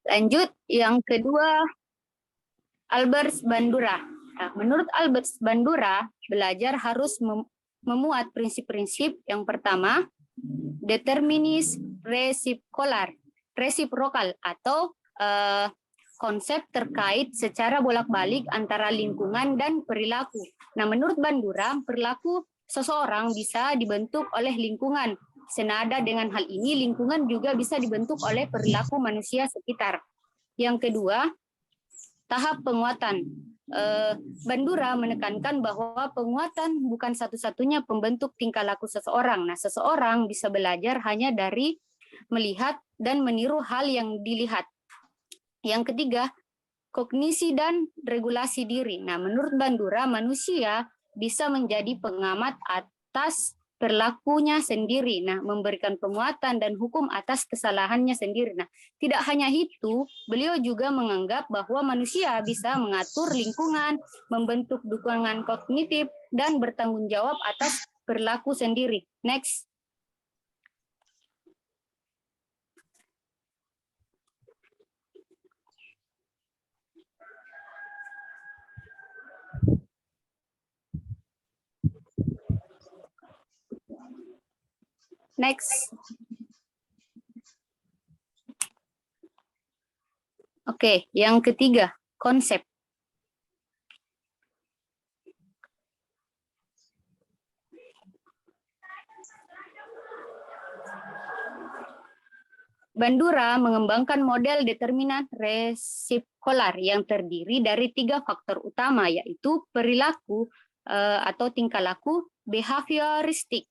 Lanjut, yang kedua, Albert Bandura. Nah, menurut Albert Bandura, belajar harus memuat prinsip-prinsip. Yang pertama, determinis resiprokal atau konsep terkait secara bolak-balik antara lingkungan dan perilaku. Nah, menurut Bandura, perilaku seseorang bisa dibentuk oleh lingkungan. Senada dengan hal ini, lingkungan juga bisa dibentuk oleh perilaku manusia sekitar. Yang kedua, tahap penguatan. Bandura menekankan bahwa penguatan bukan satu-satunya pembentuk tingkah laku seseorang. Nah, seseorang bisa belajar hanya dari melihat dan meniru hal yang dilihat. Yang ketiga, kognisi dan regulasi diri. Nah, menurut Bandura, manusia bisa menjadi pengamat atas perilakunya sendiri. Nah, memberikan penguatan dan hukum atas kesalahannya sendiri. Nah, tidak hanya itu, beliau juga menganggap bahwa manusia bisa mengatur lingkungan, membentuk dukungan kognitif, dan bertanggung jawab atas perilaku sendiri. Next. Next. Oke, yang ketiga, konsep. Bandura mengembangkan model determinan resipkolar yang terdiri dari 3 faktor utama, yaitu perilaku atau tingkah laku, behavioristik,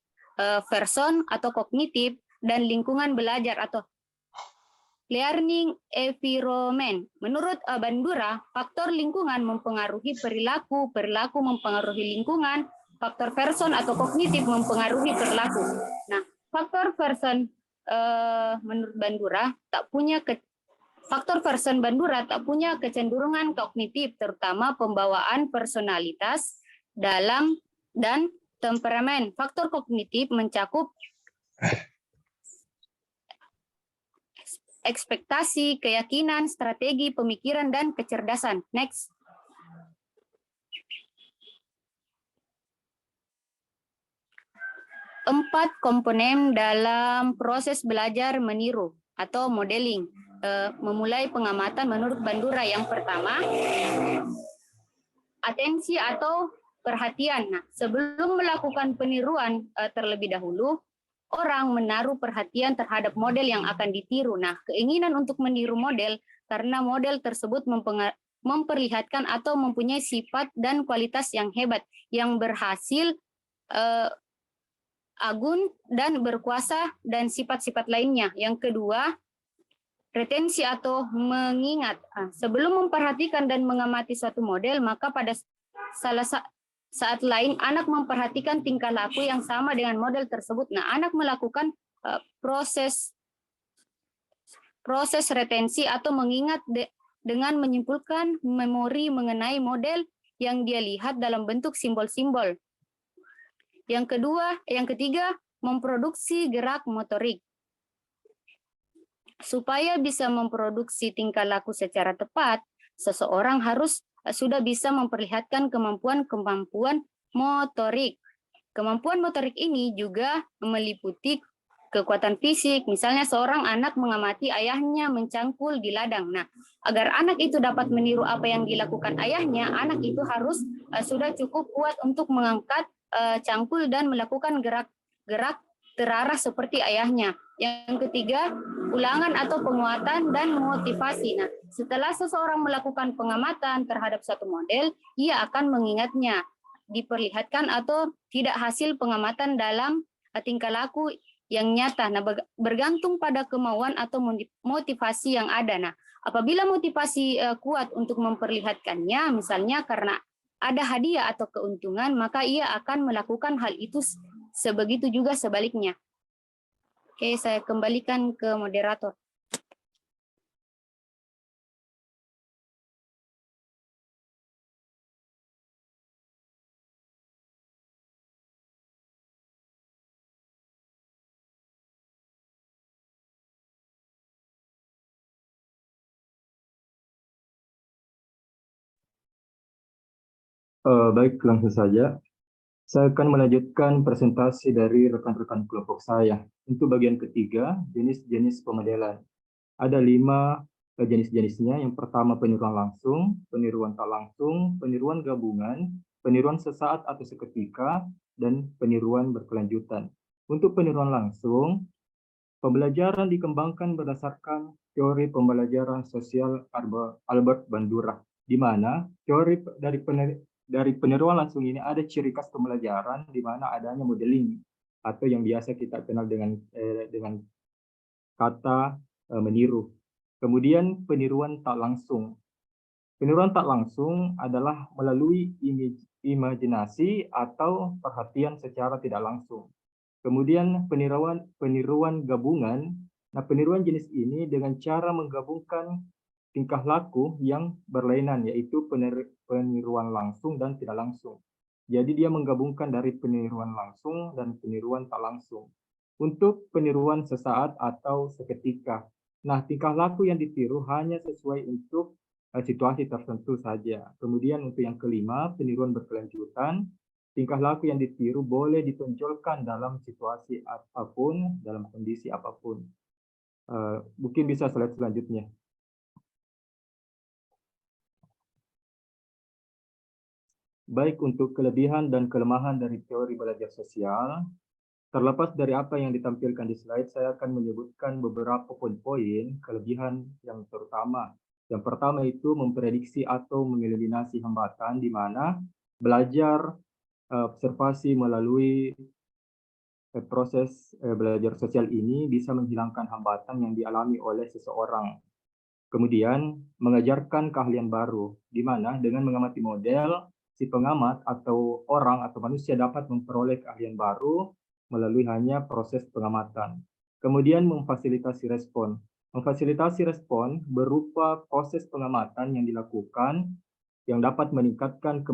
person atau kognitif, dan lingkungan belajar atau learning environment. Menurut Bandura, faktor lingkungan mempengaruhi perilaku, perilaku mempengaruhi lingkungan, faktor person atau kognitif mempengaruhi perilaku. Nah, faktor person menurut Bandura faktor person Bandura tak punya kecenderungan kognitif, terutama pembawaan personalitas dalam dan temperamen. Faktor kognitif mencakup ekspektasi, keyakinan, strategi, pemikiran, dan kecerdasan. Next. Empat komponen dalam proses belajar meniru atau modeling. Memulai pengamatan menurut Bandura. Yang pertama, atensi atau perhatian. Nah, sebelum melakukan peniruan terlebih dahulu, orang menaruh perhatian terhadap model yang akan ditiru. Nah, keinginan untuk meniru model karena model tersebut memperlihatkan atau mempunyai sifat dan kualitas yang hebat, yang berhasil agun dan berkuasa dan sifat-sifat lainnya. Yang kedua, retensi atau mengingat. Sebelum memperhatikan dan mengamati suatu model, maka pada saat lain anak memperhatikan tingkah laku yang sama dengan model tersebut. Nah, anak melakukan proses retensi atau mengingat dengan menyimpulkan memori mengenai model yang dia lihat dalam bentuk simbol-simbol. Yang ketiga, memproduksi gerak motorik. Supaya bisa memproduksi tingkah laku secara tepat, seseorang harus sudah bisa memperlihatkan kemampuan motorik. Kemampuan motorik ini juga meliputi kekuatan fisik. Misalnya seorang anak mengamati ayahnya mencangkul di ladang. Nah, agar anak itu dapat meniru apa yang dilakukan ayahnya, anak itu harus sudah cukup kuat untuk mengangkat cangkul dan melakukan gerak terarah seperti ayahnya. Yang ketiga, ulangan atau penguatan dan motivasi. Nah, setelah seseorang melakukan pengamatan terhadap satu model, ia akan mengingatnya, diperlihatkan atau tidak hasil pengamatan dalam tingkah laku yang nyata. Nah, bergantung pada kemauan atau motivasi yang ada. Nah, apabila motivasi kuat untuk memperlihatkannya, misalnya karena ada hadiah atau keuntungan, maka ia akan melakukan hal itu. Sebegitu juga sebaliknya. Oke, saya kembalikan ke moderator. Baik, langsung saja. Saya akan melanjutkan presentasi dari rekan-rekan kelompok saya. Untuk bagian ketiga, jenis-jenis pemodelan. Ada 5 jenis-jenisnya. Yang pertama peniruan langsung, peniruan tak langsung, peniruan gabungan, peniruan sesaat atau seketika, dan peniruan berkelanjutan. Untuk peniruan langsung, pembelajaran dikembangkan berdasarkan teori pembelajaran sosial Albert Bandura, di mana teori dari peniruan langsung ini ada ciri khas pembelajaran di mana adanya modeling atau yang biasa kita kenal dengan kata meniru. Kemudian peniruan tak langsung. Peniruan tak langsung adalah melalui imajinasi atau perhatian secara tidak langsung. Kemudian peniruan gabungan. Nah, peniruan jenis ini dengan cara menggabungkan tingkah laku yang berlainan, yaitu peniruan langsung dan tidak langsung. Jadi dia menggabungkan dari peniruan langsung dan peniruan tak langsung. Untuk peniruan sesaat atau seketika. Nah, tingkah laku yang ditiru hanya sesuai untuk situasi tertentu saja. Kemudian untuk yang kelima, peniruan berkelanjutan. Tingkah laku yang ditiru boleh ditonjolkan dalam situasi apapun, dalam kondisi apapun. Mungkin bisa slide selanjutnya. Baik untuk kelebihan dan kelemahan dari teori belajar sosial, terlepas dari apa yang ditampilkan di slide, saya akan menyebutkan beberapa poin-poin kelebihan yang terutama. Yang pertama itu memprediksi atau mengeliminasi hambatan, di mana belajar observasi melalui proses belajar sosial ini bisa menghilangkan hambatan yang dialami oleh seseorang. Kemudian, mengajarkan keahlian baru, di mana dengan mengamati model, si pengamat atau orang atau manusia dapat memperoleh keahlian baru melalui hanya proses pengamatan. Kemudian, memfasilitasi respon. Memfasilitasi respon berupa proses pengamatan yang dilakukan yang dapat meningkatkan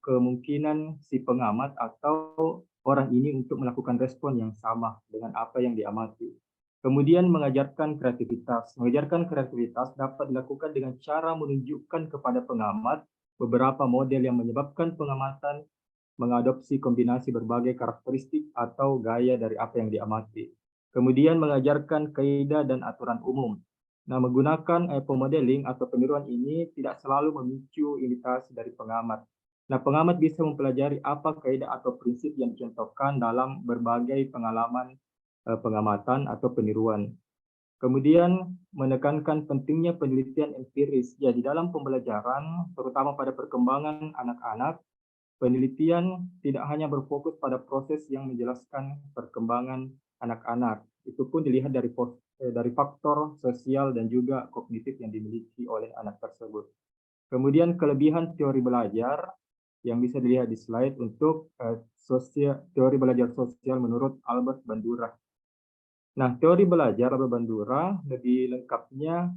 kemungkinan si pengamat atau orang ini untuk melakukan respon yang sama dengan apa yang diamati. Kemudian mengajarkan kreativitas. Mengajarkan kreativitas dapat dilakukan dengan cara menunjukkan kepada pengamat beberapa model yang menyebabkan pengamatan mengadopsi kombinasi berbagai karakteristik atau gaya dari apa yang diamati. Kemudian mengajarkan kaidah dan aturan umum. Nah, menggunakan pemodeling atau peniruan ini tidak selalu memicu imitasi dari pengamat. Nah, pengamat bisa mempelajari apa kaidah atau prinsip yang dicontohkan dalam berbagai pengalaman pengamatan atau peniruan. Kemudian menekankan pentingnya penelitian empiris. Ya, di dalam pembelajaran, terutama pada perkembangan anak-anak, penelitian tidak hanya berfokus pada proses yang menjelaskan perkembangan anak-anak. Itu pun dilihat dari faktor sosial dan juga kognitif yang dimiliki oleh anak tersebut. Kemudian kelebihan teori belajar yang bisa dilihat di slide untuk teori belajar sosial menurut Albert Bandura. Nah, teori belajar Albert Bandura lebih lengkapnya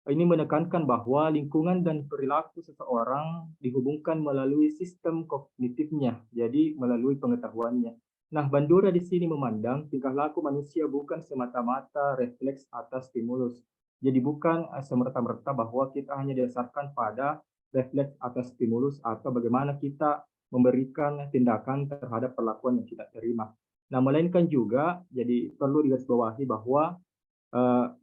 ini menekankan bahwa lingkungan dan perilaku seseorang dihubungkan melalui sistem kognitifnya, jadi melalui pengetahuannya. Nah, Bandura di sini memandang tingkah laku manusia bukan semata-mata refleks atas stimulus. Jadi bukan semerta-merta bahwa kita hanya didasarkan pada refleks atas stimulus atau bagaimana kita memberikan tindakan terhadap perlakuan yang kita terima. Nah, melainkan juga jadi perlu digarisbawahi bahwa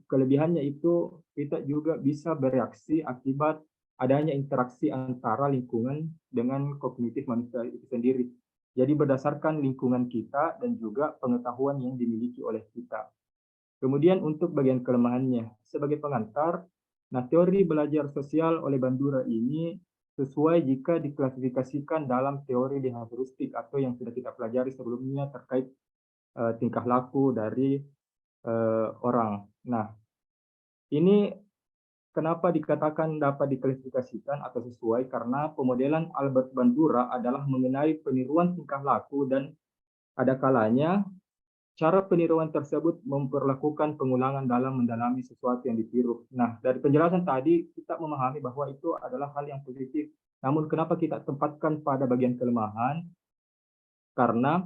kelebihannya itu kita juga bisa bereaksi akibat adanya interaksi antara lingkungan dengan kognitif manusia itu sendiri. Jadi berdasarkan lingkungan kita dan juga pengetahuan yang dimiliki oleh kita. Kemudian untuk bagian kelemahannya, sebagai pengantar, nah teori belajar sosial oleh Bandura ini sesuai jika diklasifikasikan dalam teori behavioristik atau yang sudah kita pelajari sebelumnya terkait tingkah laku dari orang. Nah, ini kenapa dikatakan dapat diklasifikasikan atau sesuai karena pemodelan Albert Bandura adalah mengenai peniruan tingkah laku dan ada kalanya cara peniruan tersebut memperlakukan pengulangan dalam mendalami sesuatu yang ditiru. Nah, dari penjelasan tadi kita memahami bahwa itu adalah hal yang positif. Namun kenapa kita tempatkan pada bagian kelemahan? Karena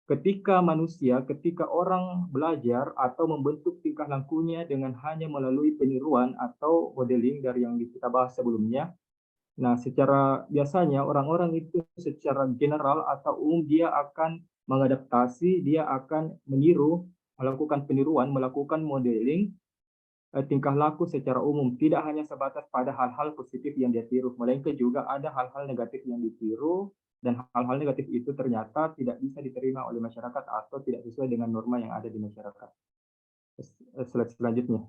ketika orang belajar atau membentuk tingkah lakunya dengan hanya melalui peniruan atau modeling dari yang kita bahas sebelumnya, Nah, secara biasanya orang-orang itu secara general atau umum dia akan mengadaptasi, dia akan meniru, melakukan peniruan, melakukan modeling tingkah laku secara umum, tidak hanya sebatas pada hal-hal positif yang dia tiru, melainkan juga ada hal-hal negatif yang ditiru dan hal-hal negatif itu ternyata tidak bisa diterima oleh masyarakat atau tidak sesuai dengan norma yang ada di masyarakat. Slide selanjutnya.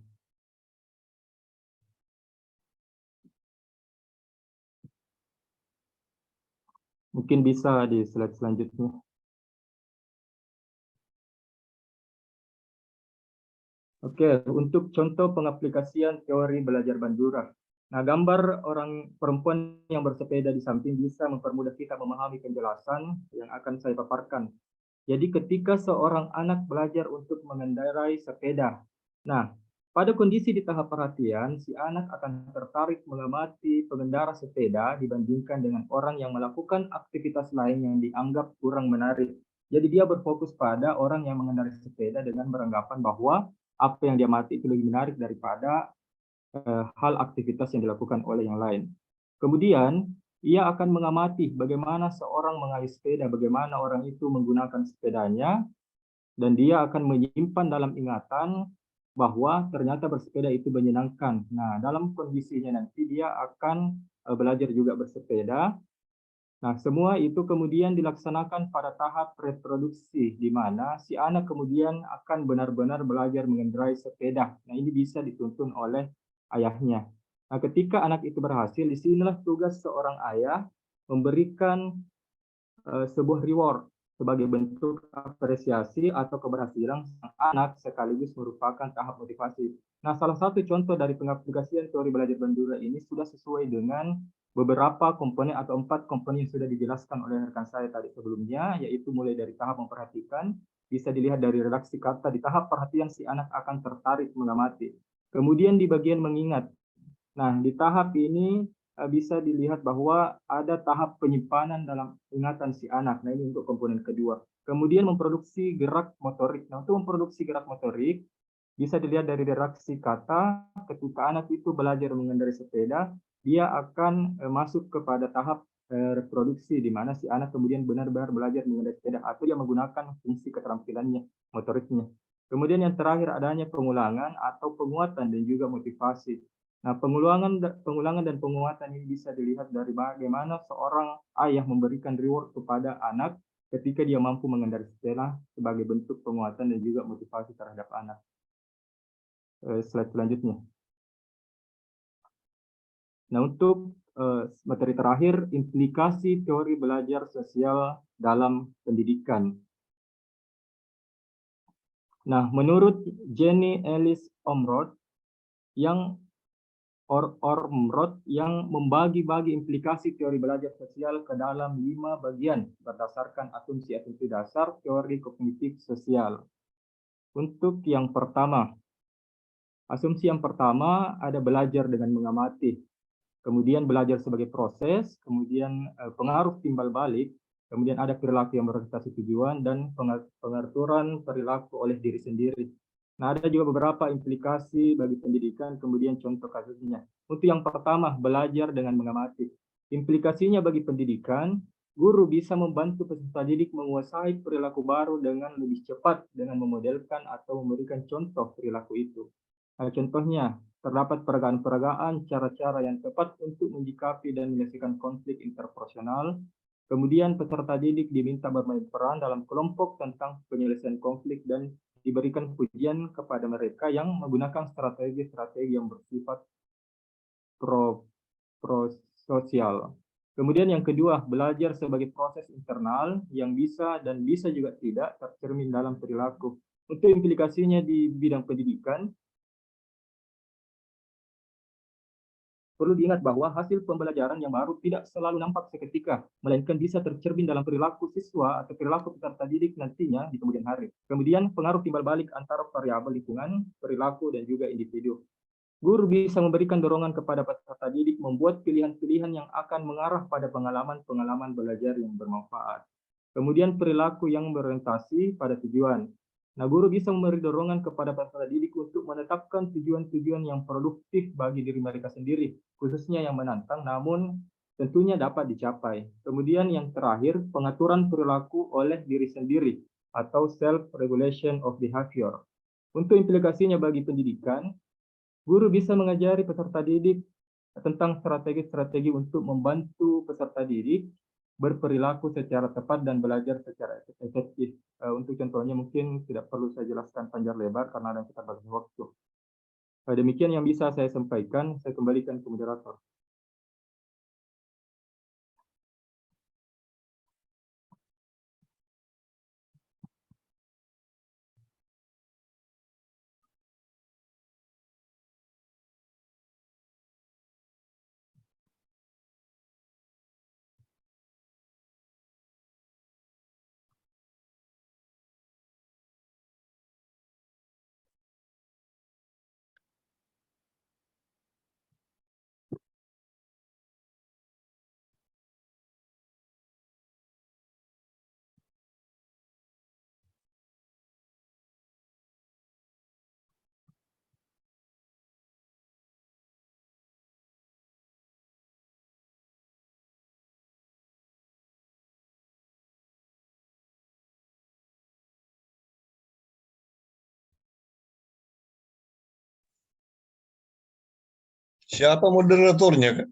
Mungkin bisa di slide selanjutnya. Oke, untuk contoh pengaplikasian teori belajar Bandura. Nah, gambar orang perempuan yang bersepeda di samping bisa mempermudah kita memahami penjelasan yang akan saya paparkan. Jadi ketika seorang anak belajar untuk mengendarai sepeda, nah, pada kondisi di tahap perhatian, si anak akan tertarik mengamati pengendara sepeda dibandingkan dengan orang yang melakukan aktivitas lain yang dianggap kurang menarik. Jadi dia berfokus pada orang yang mengendarai sepeda dengan beranggapan bahwa apa yang dia amati itu lebih menarik daripada hal aktivitas yang dilakukan oleh yang lain. Kemudian, ia akan mengamati bagaimana seorang mengayuh sepeda, bagaimana orang itu menggunakan sepedanya, dan dia akan menyimpan dalam ingatan bahwa ternyata bersepeda itu menyenangkan. Nah, dalam kondisinya nanti dia akan belajar juga bersepeda. Nah, semua itu kemudian dilaksanakan pada tahap reproduksi, di mana si anak kemudian akan benar-benar belajar mengendarai sepeda. Nah, ini bisa dituntun oleh ayahnya. Nah, ketika anak itu berhasil, disinilah tugas seorang ayah memberikan sebuah reward sebagai bentuk apresiasi atau keberhasilan sang anak sekaligus merupakan tahap motivasi. Nah, salah satu contoh dari pengaplikasian teori belajar Bandura ini sudah sesuai dengan beberapa komponen atau 4 komponen yang sudah dijelaskan oleh rekan saya tadi sebelumnya, yaitu mulai dari tahap memperhatikan, bisa dilihat dari redaksi kata, di tahap perhatian si anak akan tertarik mengamati. Kemudian di bagian mengingat, nah, di tahap ini bisa dilihat bahwa ada tahap penyimpanan dalam ingatan si anak. Nah, ini untuk komponen kedua. Kemudian memproduksi gerak motorik. Nah, untuk memproduksi gerak motorik bisa dilihat dari redaksi kata ketika anak itu belajar mengendarai sepeda, dia akan masuk kepada tahap reproduksi di mana si anak kemudian benar-benar belajar mengendarai sepeda atau dia menggunakan fungsi keterampilannya, motoriknya. Kemudian yang terakhir adanya pengulangan atau penguatan dan juga motivasi. Nah, pengulangan dan penguatan ini bisa dilihat dari bagaimana seorang ayah memberikan reward kepada anak ketika dia mampu mengendarai sepeda sebagai bentuk penguatan dan juga motivasi terhadap anak. Slide selanjutnya. Nah, untuk materi terakhir, implikasi teori belajar sosial dalam pendidikan. Nah, menurut Jenny Ellis Ormrod yang membagi-bagi implikasi teori belajar sosial ke dalam 5 bagian berdasarkan asumsi-asumsi dasar teori kognitif sosial. Untuk yang pertama, asumsi yang pertama ada belajar dengan mengamati, kemudian belajar sebagai proses, kemudian pengaruh timbal balik, kemudian ada perilaku yang berorientasi tujuan, dan pengaturan perilaku oleh diri sendiri. Nah, ada juga beberapa implikasi bagi pendidikan, kemudian contoh kasusnya. Untuk yang pertama, belajar dengan mengamati. Implikasinya bagi pendidikan, guru bisa membantu peserta didik menguasai perilaku baru dengan lebih cepat dengan memodelkan atau memberikan contoh perilaku itu. Nah, contohnya, terdapat peragaan-peragaan cara-cara yang tepat untuk menyikapi dan menyelesaikan konflik interpersonal. Kemudian peserta didik diminta bermain peran dalam kelompok tentang penyelesaian konflik dan diberikan pujian kepada mereka yang menggunakan strategi-strategi yang bersifat prososial. Kemudian yang kedua, belajar sebagai proses internal yang bisa dan bisa juga tidak tercermin dalam perilaku. Untuk implikasinya di bidang pendidikan, perlu diingat bahwa hasil pembelajaran yang baru tidak selalu nampak seketika, melainkan bisa tercermin dalam perilaku siswa atau perilaku peserta didik nantinya di kemudian hari. Kemudian pengaruh timbal balik antara variabel lingkungan, perilaku, dan juga individu. Guru bisa memberikan dorongan kepada peserta didik membuat pilihan-pilihan yang akan mengarah pada pengalaman-pengalaman belajar yang bermanfaat. Kemudian perilaku yang berorientasi pada tujuan. Nah, guru bisa memberi dorongan kepada peserta didik untuk menetapkan tujuan-tujuan yang produktif bagi diri mereka sendiri, khususnya yang menantang, namun tentunya dapat dicapai. Kemudian yang terakhir, pengaturan perilaku oleh diri sendiri atau self-regulation of behavior. Untuk implikasinya bagi pendidikan, guru bisa mengajari peserta didik tentang strategi-strategi untuk membantu peserta didik berperilaku secara tepat dan belajar secara efektif. Untuk contohnya mungkin tidak perlu saya jelaskan panjang lebar karena ada kita bagi waktu. Demikian yang bisa saya sampaikan, saya kembalikan ke moderator. Siapa moderatornya, Kak?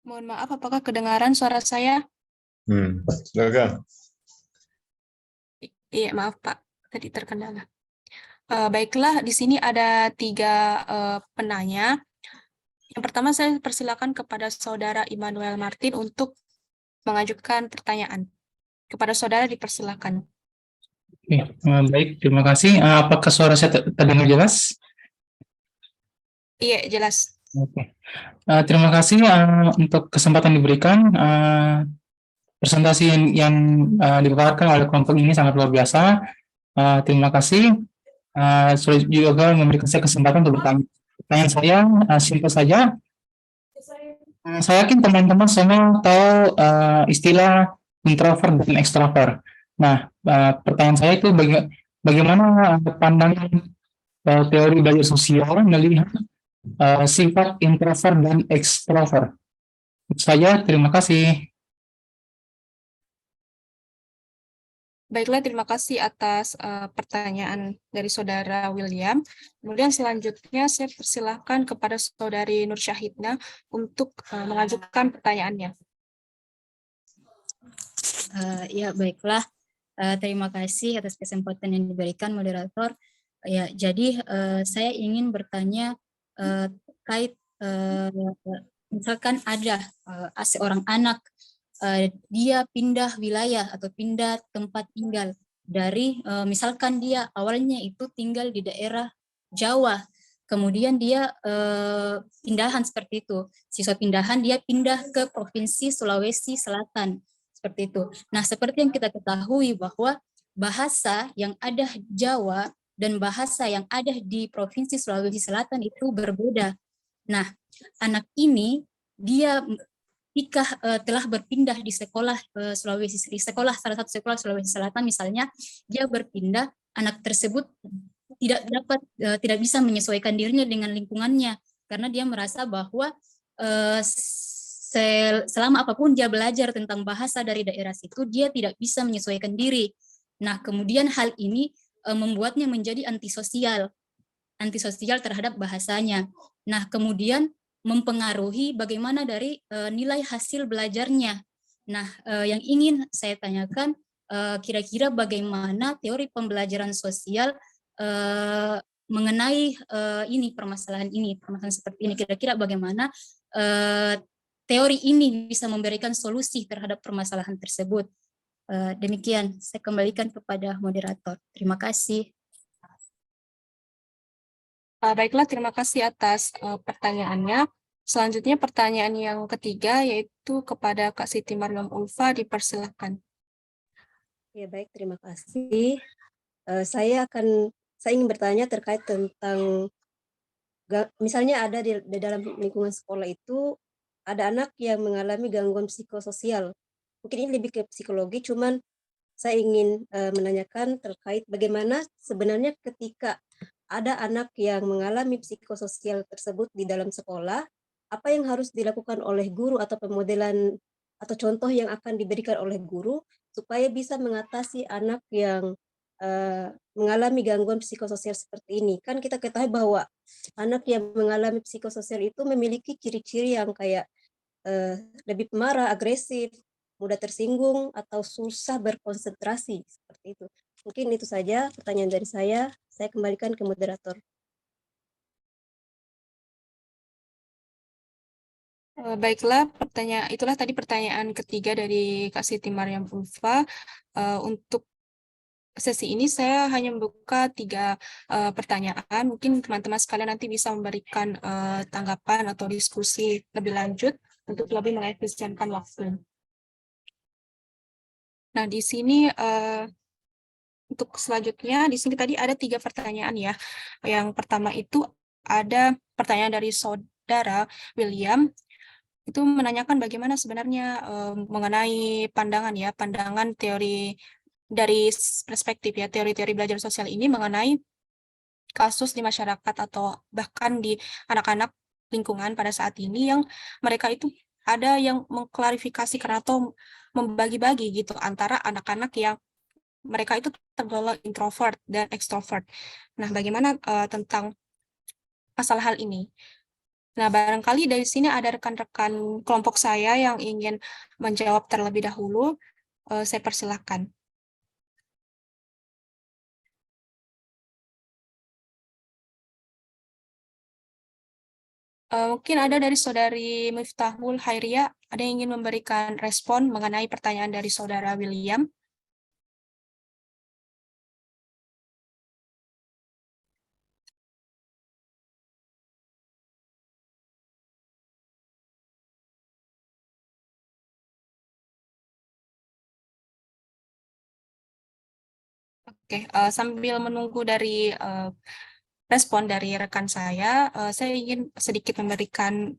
Mohon maaf, apakah kedengaran suara saya? Silakan. Iya, maaf Pak, tadi terkendala. Baiklah, di sini ada 3 penanya. Yang pertama saya persilakan kepada Saudara Immanuel Martin untuk mengajukan pertanyaan. Kepada Saudara dipersilakan. Oke, baik, terima kasih. Apakah suara saya terdengar jelas? Iya, jelas. Oke. Terima kasih untuk kesempatan diberikan. Presentasi yang dipaparkan oleh kelompok ini sangat luar biasa. Terima kasih. Sudah juga memberikan saya kesempatan untuk bertanya. Pertanyaan saya simpel saja. Saya yakin teman-teman semua tahu istilah introvert dan extrovert. Nah, pertanyaan saya itu bagaimana pandangan teori belajar sosial melihat sifat introvert dan extrovert? Saya terima kasih. Baiklah, terima kasih atas pertanyaan dari Saudara William. Kemudian selanjutnya saya persilahkan kepada Saudari Nur Syahidna untuk mengajukan pertanyaannya. Ya, baiklah. Terima kasih atas kesempatan yang diberikan moderator. Ya, jadi saya ingin bertanya terkait misalkan ada seorang anak dia pindah wilayah atau pindah tempat tinggal dari misalkan dia awalnya itu tinggal di daerah Jawa, kemudian dia pindahan seperti itu. Siswa pindahan dia pindah ke Provinsi Sulawesi Selatan. Seperti itu. Nah, seperti yang kita ketahui bahwa bahasa yang ada Jawa dan bahasa yang ada di Provinsi Sulawesi Selatan itu berbeda. Nah, anak ini dia jika telah berpindah di sekolah salah satu sekolah Sulawesi Selatan misalnya, dia berpindah, anak tersebut tidak bisa menyesuaikan dirinya dengan lingkungannya karena dia merasa bahwa selama apapun dia belajar tentang bahasa dari daerah situ, dia tidak bisa menyesuaikan diri. Nah, kemudian hal ini membuatnya menjadi antisosial terhadap bahasanya. Nah, kemudian mempengaruhi bagaimana dari nilai hasil belajarnya. Nah, yang ingin saya tanyakan, kira-kira bagaimana teori pembelajaran sosial mengenai permasalahan seperti ini, kira-kira bagaimana teori ini bisa memberikan solusi terhadap permasalahan tersebut. Demikian, saya kembalikan kepada moderator. Terima kasih. Baiklah, terima kasih atas pertanyaannya. Selanjutnya pertanyaan yang ketiga yaitu kepada Kak Siti Maryam Ulfa, dipersilakan. Ya, baik, terima kasih. Saya ingin bertanya terkait tentang misalnya ada di dalam lingkungan sekolah itu ada anak yang mengalami gangguan psikososial. Mungkin ini lebih ke psikologi, cuman saya ingin menanyakan terkait bagaimana sebenarnya ketika ada anak yang mengalami psikososial tersebut di dalam sekolah, apa yang harus dilakukan oleh guru atau pemodelan atau contoh yang akan diberikan oleh guru supaya bisa mengatasi anak yang mengalami gangguan psikososial seperti ini. Kan kita ketahui bahwa anak yang mengalami psikososial itu memiliki ciri-ciri yang kayak lebih pemarah, agresif, mudah tersinggung, atau susah berkonsentrasi, seperti itu. Mungkin itu saja pertanyaan dari saya kembalikan ke moderator. Baiklah, itulah tadi pertanyaan ketiga dari Kak Siti Mariam Ulfa. Untuk sesi ini saya hanya membuka 3 pertanyaan. Mungkin teman-teman sekalian nanti bisa memberikan tanggapan atau diskusi lebih lanjut untuk lebih mengefisienkan waktu. Nah, di sini untuk selanjutnya, di sini tadi ada 3 pertanyaan ya. Yang pertama itu ada pertanyaan dari saudara William, itu menanyakan bagaimana sebenarnya mengenai pandangan teori dari perspektif ya, teori-teori belajar sosial ini mengenai kasus di masyarakat atau bahkan di anak-anak lingkungan pada saat ini yang mereka itu ada yang mengklarifikasikan atau membagi-bagi gitu antara anak-anak yang mereka itu tergolong introvert dan extrovert. Nah, bagaimana tentang masalah hal ini? Nah, barangkali dari sini ada rekan-rekan kelompok saya yang ingin menjawab terlebih dahulu. Saya persilahkan. Mungkin ada dari Saudari Miftahul Khairia, ada yang ingin memberikan respon mengenai pertanyaan dari Saudara William. Oke, sambil menunggu dari respon dari rekan saya ingin sedikit memberikan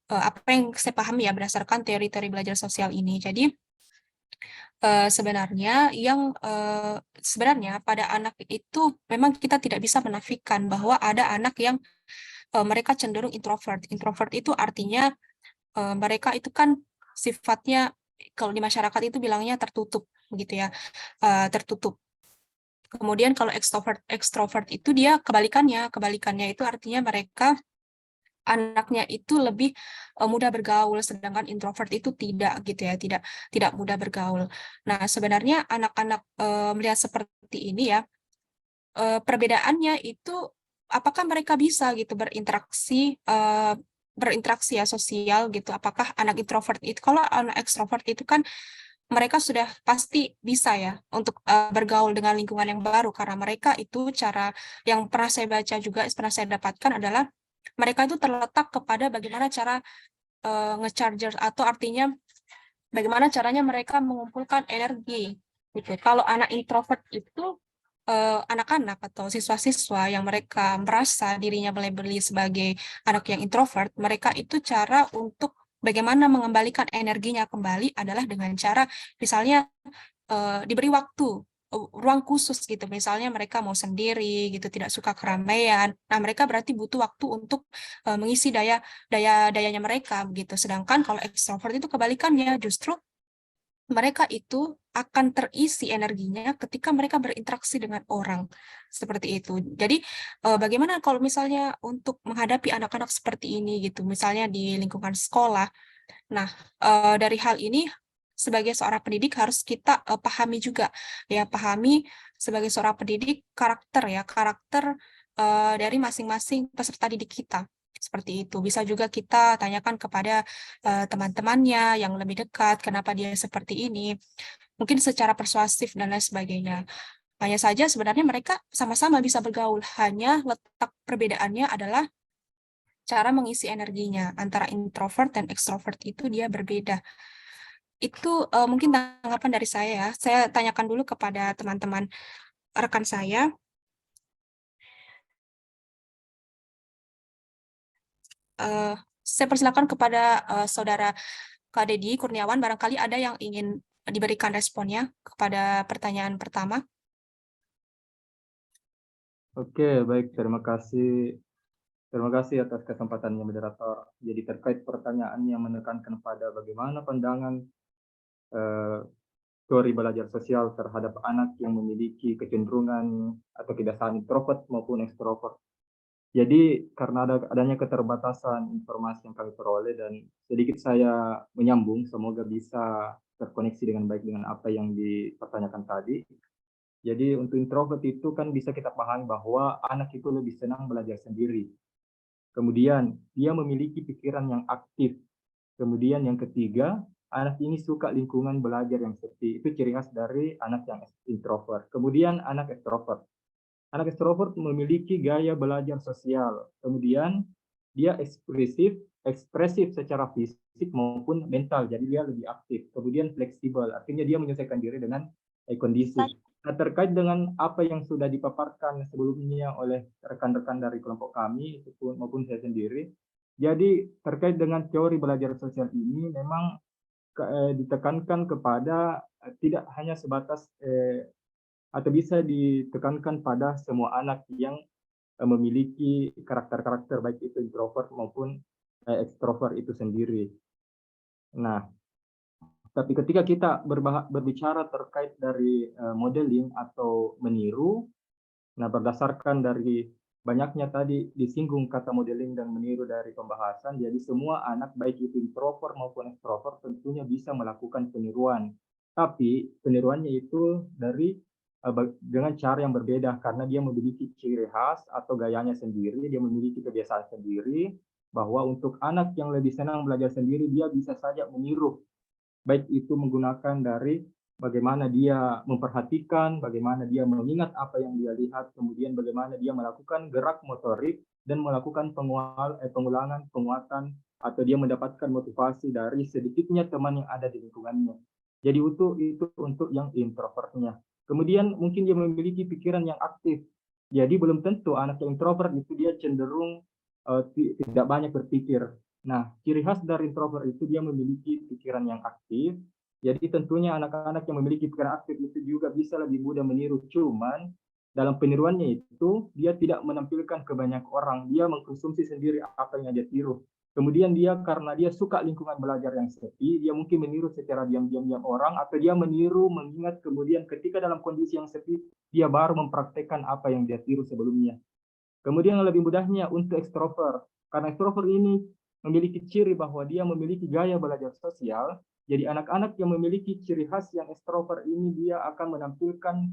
apa yang saya pahami ya berdasarkan teori-teori belajar sosial ini. Jadi sebenarnya pada anak itu memang kita tidak bisa menafikan bahwa ada anak yang mereka cenderung introvert. Introvert itu artinya mereka itu kan sifatnya kalau di masyarakat itu bilangnya tertutup begitu ya, tertutup. Kemudian kalau extrovert itu dia kebalikannya itu artinya mereka anaknya itu lebih mudah bergaul, sedangkan introvert itu tidak gitu ya, tidak mudah bergaul. Nah, sebenarnya anak-anak melihat seperti ini ya, perbedaannya itu apakah mereka bisa gitu berinteraksi ya sosial gitu. Apakah anak introvert itu, kalau anak extrovert itu kan mereka sudah pasti bisa ya untuk bergaul dengan lingkungan yang baru karena mereka itu cara yang pernah saya baca juga, pernah saya dapatkan adalah mereka itu terletak kepada bagaimana cara nge-charger atau artinya bagaimana caranya mereka mengumpulkan energi gitu. Kalau anak introvert itu anak-anak atau siswa-siswa yang mereka merasa dirinya melabeli sebagai anak yang introvert, mereka itu cara untuk bagaimana mengembalikan energinya kembali adalah dengan cara misalnya diberi waktu, ruang khusus gitu. Misalnya mereka mau sendiri gitu, tidak suka keramaian. Nah, mereka berarti butuh waktu untuk mengisi dayanya mereka gitu. Sedangkan kalau extrovert itu kebalikannya, justru mereka itu akan terisi energinya ketika mereka berinteraksi dengan orang seperti itu. Jadi bagaimana kalau misalnya untuk menghadapi anak-anak seperti ini gitu, misalnya di lingkungan sekolah. Nah, dari hal ini sebagai seorang pendidik harus kita pahami juga ya, pahami sebagai seorang pendidik karakter dari masing-masing peserta didik kita. Seperti itu. Bisa juga kita tanyakan kepada teman-temannya yang lebih dekat, kenapa dia seperti ini. Mungkin secara persuasif dan lain sebagainya. Hanya saja sebenarnya mereka sama-sama bisa bergaul, hanya letak perbedaannya adalah cara mengisi energinya. Antara introvert dan extrovert itu dia berbeda. Itu mungkin tanggapan dari saya ya. Saya tanyakan dulu kepada teman-teman rekan saya. Saya persilakan kepada Saudara Kak Dedi Kurniawan, barangkali ada yang ingin diberikan responnya kepada pertanyaan pertama. Oke, baik. Terima kasih. Terima kasih atas kesempatannya, moderator. Jadi terkait pertanyaan yang menekankan pada bagaimana pandangan eh, teori belajar sosial terhadap anak yang memiliki kecenderungan atau kebiasaan introvert maupun ekstrovert. Jadi karena adanya keterbatasan informasi yang kami peroleh dan sedikit saya menyambung, semoga bisa terkoneksi dengan baik dengan apa yang dipertanyakan tadi. Jadi untuk introvert itu kan bisa kita pahami bahwa anak itu lebih senang belajar sendiri. Kemudian dia memiliki pikiran yang aktif. Kemudian yang ketiga, anak ini suka lingkungan belajar yang sepi. Itu ciri khas dari anak yang introvert. Kemudian anak ekstrovert. Anak ekstrovert memiliki gaya belajar sosial. Kemudian dia ekspresif secara fisik maupun mental. Jadi dia lebih aktif. Kemudian fleksibel, artinya dia menyesuaikan diri dengan kondisi. Nah, terkait dengan apa yang sudah dipaparkan sebelumnya oleh rekan-rekan dari kelompok kami maupun saya sendiri, jadi terkait dengan teori belajar sosial ini memang ditekankan kepada tidak hanya sebatas atau bisa ditekankan pada semua anak yang memiliki karakter-karakter baik itu introvert maupun ekstrovert itu sendiri. Nah, tapi ketika kita berbicara terkait dari modeling atau meniru, nah berdasarkan dari banyaknya tadi disinggung kata modeling dan meniru dari pembahasan, jadi semua anak baik itu introvert maupun ekstrovert tentunya bisa melakukan peniruan. Tapi peniruannya itu dari dengan cara yang berbeda karena dia memiliki ciri khas atau gayanya sendiri, dia memiliki kebiasaan sendiri, bahwa untuk anak yang lebih senang belajar sendiri, dia bisa saja meniru, baik itu menggunakan dari bagaimana dia memperhatikan, bagaimana dia mengingat apa yang dia lihat, kemudian bagaimana dia melakukan gerak motorik dan melakukan pengulangan, penguatan, atau dia mendapatkan motivasi dari sedikitnya teman yang ada di lingkungannya. Jadi itu untuk yang introvertnya. Kemudian mungkin dia memiliki pikiran yang aktif. Jadi belum tentu anak yang introvert itu dia cenderung tidak banyak berpikir. Nah, ciri khas dari introvert itu dia memiliki pikiran yang aktif. Jadi tentunya anak-anak yang memiliki pikiran aktif itu juga bisa lebih mudah meniru. Cuman dalam peniruannya itu dia tidak menampilkan ke banyak orang. Dia mengkonsumsi sendiri apa yang dia tiru. Kemudian dia karena dia suka lingkungan belajar yang sepi, dia mungkin meniru secara diam-diam orang atau dia meniru mengingat kemudian ketika dalam kondisi yang sepi dia baru mempraktekkan apa yang dia tiru sebelumnya. Kemudian yang lebih mudahnya untuk ekstrovert. Karena ekstrovert ini memiliki ciri bahwa dia memiliki gaya belajar sosial. Jadi anak-anak yang memiliki ciri khas yang ekstrovert ini dia akan menampilkan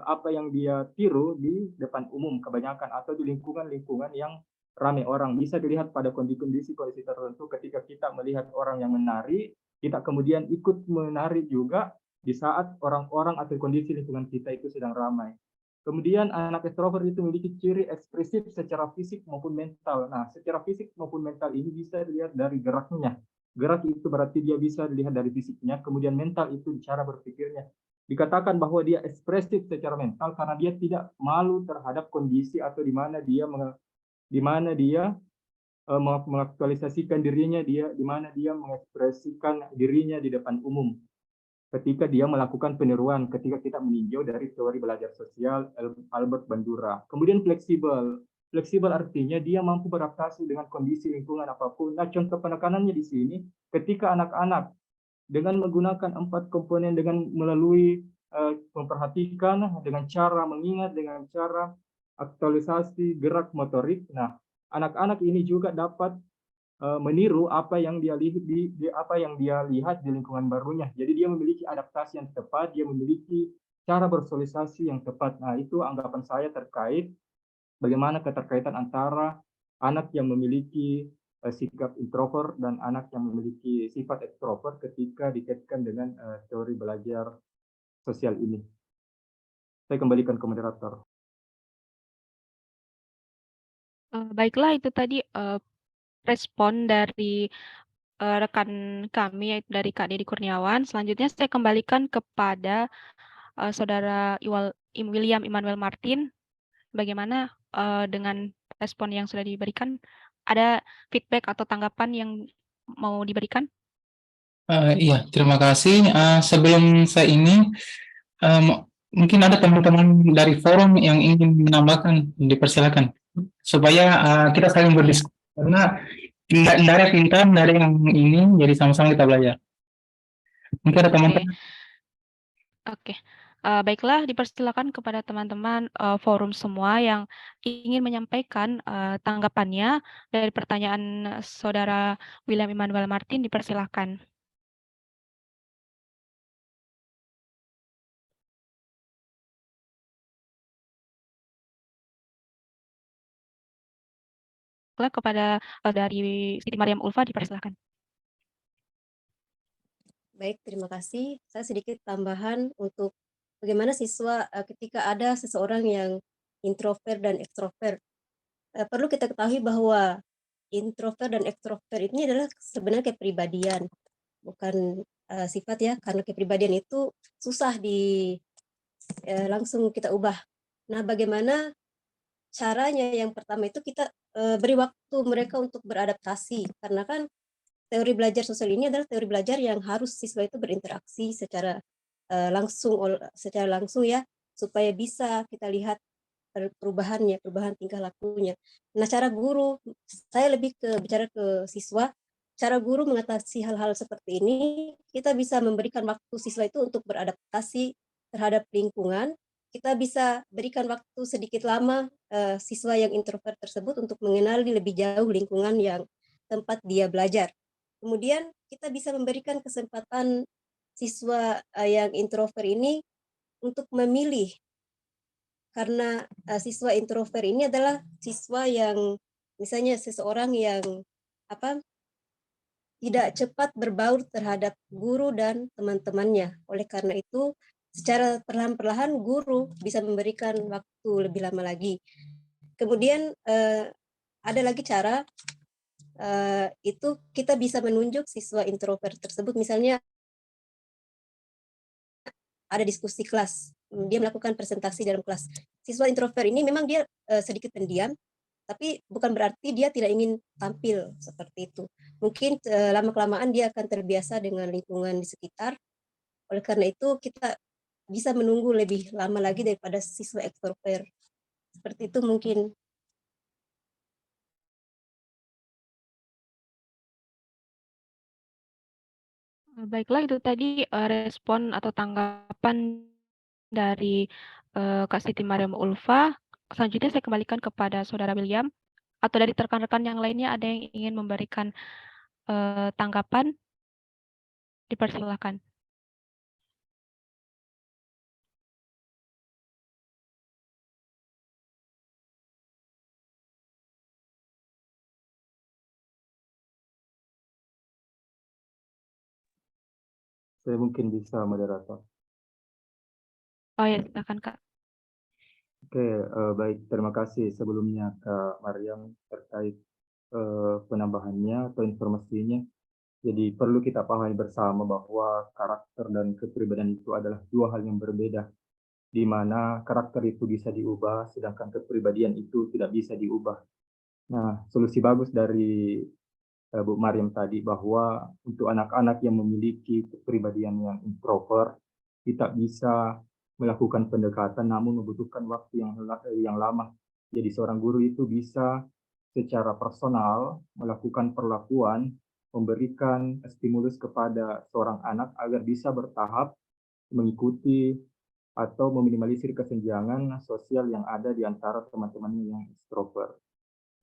apa yang dia tiru di depan umum kebanyakan atau di lingkungan-lingkungan yang ramai orang. Bisa dilihat pada kondisi-kondisi tertentu ketika kita melihat orang yang menari, kita kemudian ikut menari juga di saat orang-orang atau kondisi lingkungan kita itu sedang ramai. Kemudian anak ekstrovert itu memiliki ciri ekspresif secara fisik maupun mental. Nah, secara fisik maupun mental ini bisa dilihat dari geraknya. Gerak itu berarti dia bisa dilihat dari fisiknya, kemudian mental itu cara berpikirnya. Dikatakan bahwa dia ekspresif secara mental karena dia tidak malu terhadap kondisi atau di mana dia mengaktualisasikan dirinya, di mana dia mengekspresikan dirinya di depan umum. Ketika dia melakukan peniruan, ketika kita meninjau dari teori belajar sosial Albert Bandura. Kemudian fleksibel. Fleksibel artinya dia mampu beradaptasi dengan kondisi lingkungan apapun. Nah, contoh penekanannya di sini, ketika anak-anak dengan menggunakan 4 komponen dengan melalui memperhatikan, dengan cara mengingat, dengan cara aktualisasi gerak motorik. Nah, anak-anak ini juga dapat meniru apa yang dia lihat di lingkungan barunya. Jadi dia memiliki adaptasi yang tepat, dia memiliki cara bersosialisasi yang tepat. Nah, itu anggapan saya terkait bagaimana keterkaitan antara anak yang memiliki sikap introvert dan anak yang memiliki sifat ekstrovert ketika dikaitkan dengan teori belajar sosial ini. Saya kembalikan ke moderator. Baiklah, itu tadi respon dari rekan kami, yaitu dari Kak Dedi Kurniawan. Selanjutnya saya kembalikan kepada Saudara William Immanuel Martin. Bagaimana dengan respon yang sudah diberikan? Ada feedback atau tanggapan yang mau diberikan? Iya, terima kasih. Sebelum saya ini mungkin ada teman-teman dari forum yang ingin menambahkan, dipersilakan supaya kita saling berdiskusi karena tidak ada pintar, tidak ada yang ini, jadi sama-sama kita belajar. Mungkin ada Oke, teman-teman. oke. Baiklah, dipersilakan kepada teman-teman forum semua yang ingin menyampaikan tanggapannya dari pertanyaan Saudara William Immanuel Martin, dipersilakan. Kepada dari Siti Mariam Ulfa, dipersilakan. Baik, terima kasih. Saya sedikit tambahan untuk bagaimana siswa ketika ada seseorang yang introvert dan ekstrovert. Perlu kita ketahui bahwa introvert dan ekstrovert ini adalah sebenarnya kepribadian, bukan sifat ya, karena kepribadian itu susah langsung kita ubah. Nah, bagaimana caranya? Yang pertama itu kita beri waktu mereka untuk beradaptasi, karena kan teori belajar sosial ini adalah teori belajar yang harus siswa itu berinteraksi secara langsung ya, supaya bisa kita lihat perubahan tingkah lakunya. Nah, cara guru, saya lebih bicara ke siswa, cara guru mengatasi hal-hal seperti ini, kita bisa memberikan waktu siswa itu untuk beradaptasi terhadap lingkungan. Kita bisa berikan waktu sedikit lama siswa yang introvert tersebut untuk mengenali lebih jauh lingkungan yang tempat dia belajar. Kemudian kita bisa memberikan kesempatan siswa yang introvert ini untuk memilih, karena siswa introvert ini adalah siswa yang misalnya seseorang yang tidak cepat berbaur terhadap guru dan teman-temannya. Oleh karena itu, secara perlahan-perlahan guru bisa memberikan waktu lebih lama lagi. Kemudian ada lagi cara, itu kita bisa menunjuk siswa introvert tersebut, misalnya ada diskusi kelas, dia melakukan presentasi dalam kelas. Siswa introvert ini memang dia sedikit pendiam, tapi bukan berarti dia tidak ingin tampil seperti itu. Mungkin lama-kelamaan dia akan terbiasa dengan lingkungan di sekitar. Oleh karena itu kita bisa menunggu lebih lama lagi daripada siswa ekstrovert. Seperti itu mungkin. Baiklah, itu tadi respon atau tanggapan dari Kak Siti Mariam Ulfa. Selanjutnya saya kembalikan kepada Saudara William, atau dari rekan-rekan yang lainnya ada yang ingin memberikan tanggapan, dipersilakan. Saya mungkin bisa, moderator. Oh ya, silakan Kak. Oke, baik. Terima kasih sebelumnya Kak Mariam terkait penambahannya atau informasinya. Jadi perlu kita pahami bersama bahwa karakter dan kepribadian itu adalah dua hal yang berbeda, di mana karakter itu bisa diubah, sedangkan kepribadian itu tidak bisa diubah. Nah, solusi bagus dari Bu Mariam tadi bahwa untuk anak-anak yang memiliki kepribadian yang introvert tidak bisa melakukan pendekatan namun membutuhkan waktu yang lama. Jadi seorang guru itu bisa secara personal melakukan perlakuan, memberikan stimulus kepada seorang anak agar bisa bertahap mengikuti atau meminimalisir kesenjangan sosial yang ada di antara teman-temannya yang extrovert.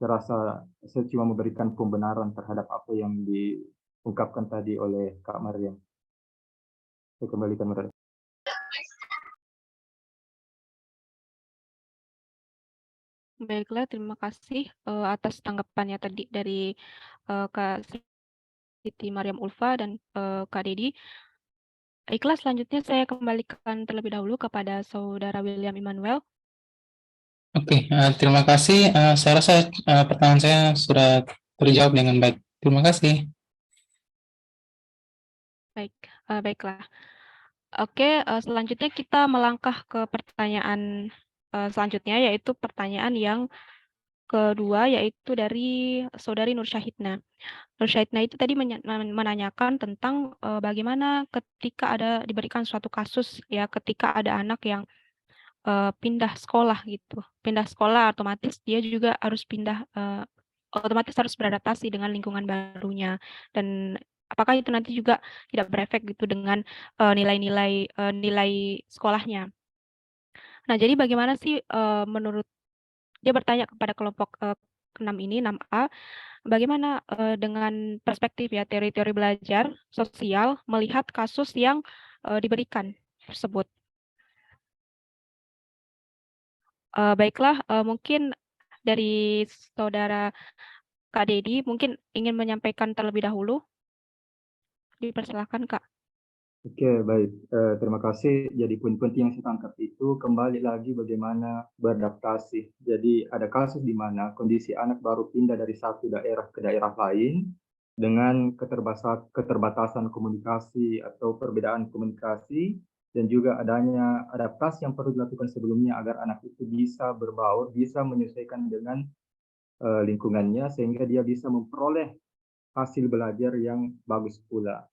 Saya rasa saya cuma memberikan pembenaran terhadap apa yang diungkapkan tadi oleh Kak Mariam. Saya kembalikan moderator. Baiklah, terima kasih atas tanggapannya tadi dari Kak Siti Mariam Ulfa dan Kak Dedi. Baiklah, selanjutnya saya kembalikan terlebih dahulu kepada Saudara William Immanuel. Oke, terima kasih. Saya rasa pertanyaan saya sudah terjawab dengan baik. Terima kasih. Baik, baiklah. Oke, selanjutnya kita melangkah ke pertanyaan selanjutnya, yaitu pertanyaan yang kedua, yaitu dari Saudari Nur Syahidna. Nur Syahidna itu tadi menanyakan tentang bagaimana ketika diberikan suatu kasus, ya, ketika ada anak yang pindah sekolah gitu. Pindah sekolah otomatis dia juga harus otomatis harus beradaptasi dengan lingkungan barunya. Dan apakah itu nanti juga tidak berefek gitu dengan nilai sekolahnya. Nah, jadi bagaimana sih menurut dia bertanya kepada kelompok 6 ini, 6A, bagaimana dengan perspektif ya teori-teori belajar sosial melihat kasus yang diberikan tersebut. Baiklah, mungkin dari saudara Kak Dedi mungkin ingin menyampaikan terlebih dahulu. Dipersilakan, Kak. Oke, baik. Terima kasih. Jadi poin penting yang saya tangkap itu kembali lagi bagaimana beradaptasi. Jadi ada kasus di mana kondisi anak baru pindah dari satu daerah ke daerah lain dengan keterbatasan komunikasi atau perbedaan komunikasi dan juga adanya adaptasi yang perlu dilakukan sebelumnya agar anak itu bisa berbaur, bisa menyesuaikan dengan lingkungannya sehingga dia bisa memperoleh hasil belajar yang bagus pula.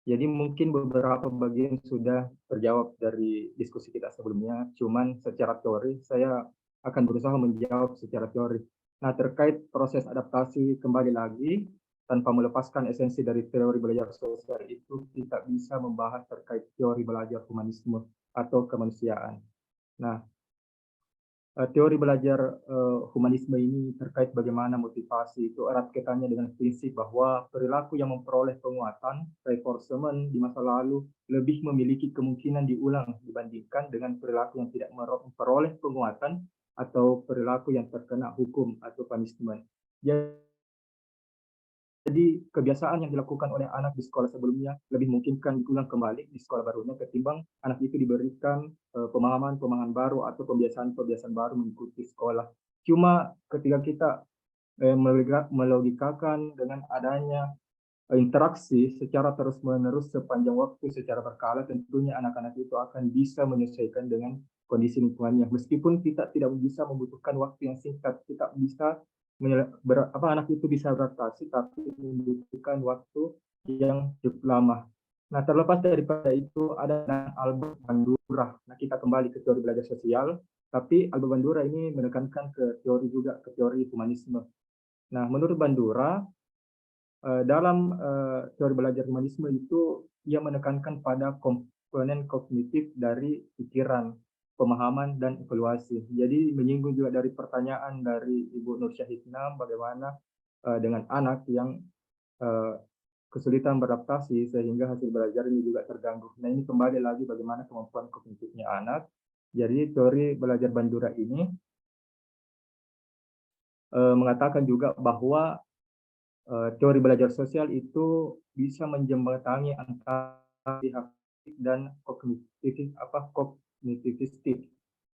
Jadi mungkin beberapa bagian sudah terjawab dari diskusi kita sebelumnya, cuman secara teori saya akan berusaha menjawab secara teori. Nah, terkait proses adaptasi kembali lagi, tanpa melepaskan esensi dari teori belajar sosial itu, kita bisa membahas terkait teori belajar humanisme atau kemanusiaan. Nah, teori belajar humanisme ini terkait bagaimana motivasi itu erat kaitannya dengan prinsip bahwa perilaku yang memperoleh penguatan reinforcement di masa lalu lebih memiliki kemungkinan diulang dibandingkan dengan perilaku yang tidak memperoleh penguatan atau perilaku yang terkena hukum atau punishment. Jadi kebiasaan yang dilakukan oleh anak di sekolah sebelumnya lebih memungkinkan diulang kembali di sekolah barunya ketimbang anak itu diberikan pemahaman-pemahaman baru atau kebiasaan-kebiasaan baru mengikuti sekolah. Cuma ketika kita melogikakan dengan adanya interaksi secara terus-menerus sepanjang waktu secara berkala, tentunya anak-anak itu akan bisa menyesuaikan dengan kondisi lingkungannya. Meskipun kita tidak bisa membutuhkan waktu yang singkat, kita bisa anak itu bisa beradaptasi, tapi membutuhkan waktu yang cukup lama. Nah, terlepas daripada itu ada Albert Bandura. Nah, kita kembali ke teori belajar sosial, tapi Albert Bandura ini menekankan ke teori humanisme. Nah, menurut Bandura, dalam teori belajar humanisme itu ia menekankan pada komponen kognitif dari pikiran, pemahaman, dan evaluasi. Jadi menyinggung juga dari pertanyaan dari Ibu Nur Syahidna bagaimana dengan anak yang kesulitan beradaptasi sehingga hasil belajar ini juga terganggu. Nah, ini kembali lagi bagaimana kemampuan kognitifnya anak. Jadi teori belajar Bandura ini mengatakan juga bahwa teori belajar sosial itu bisa menjembatani antara pihak dan kognitivistik.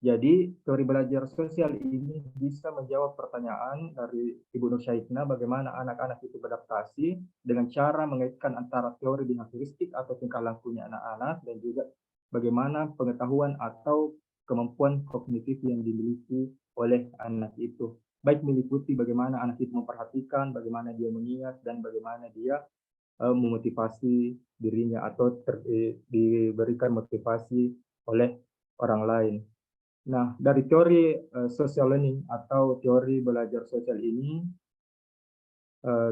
Jadi teori belajar sosial ini bisa menjawab pertanyaan dari Ibu Nur Syahidna bagaimana anak-anak itu beradaptasi dengan cara mengaitkan antara teori behavioristik atau tingkah lakunya anak-anak dan juga bagaimana pengetahuan atau kemampuan kognitif yang dimiliki oleh anak itu. Baik meliputi bagaimana anak itu memperhatikan, bagaimana dia mengingat, dan bagaimana dia memotivasi dirinya atau diberikan motivasi oleh orang lain. Nah, dari teori social learning atau teori belajar sosial ini,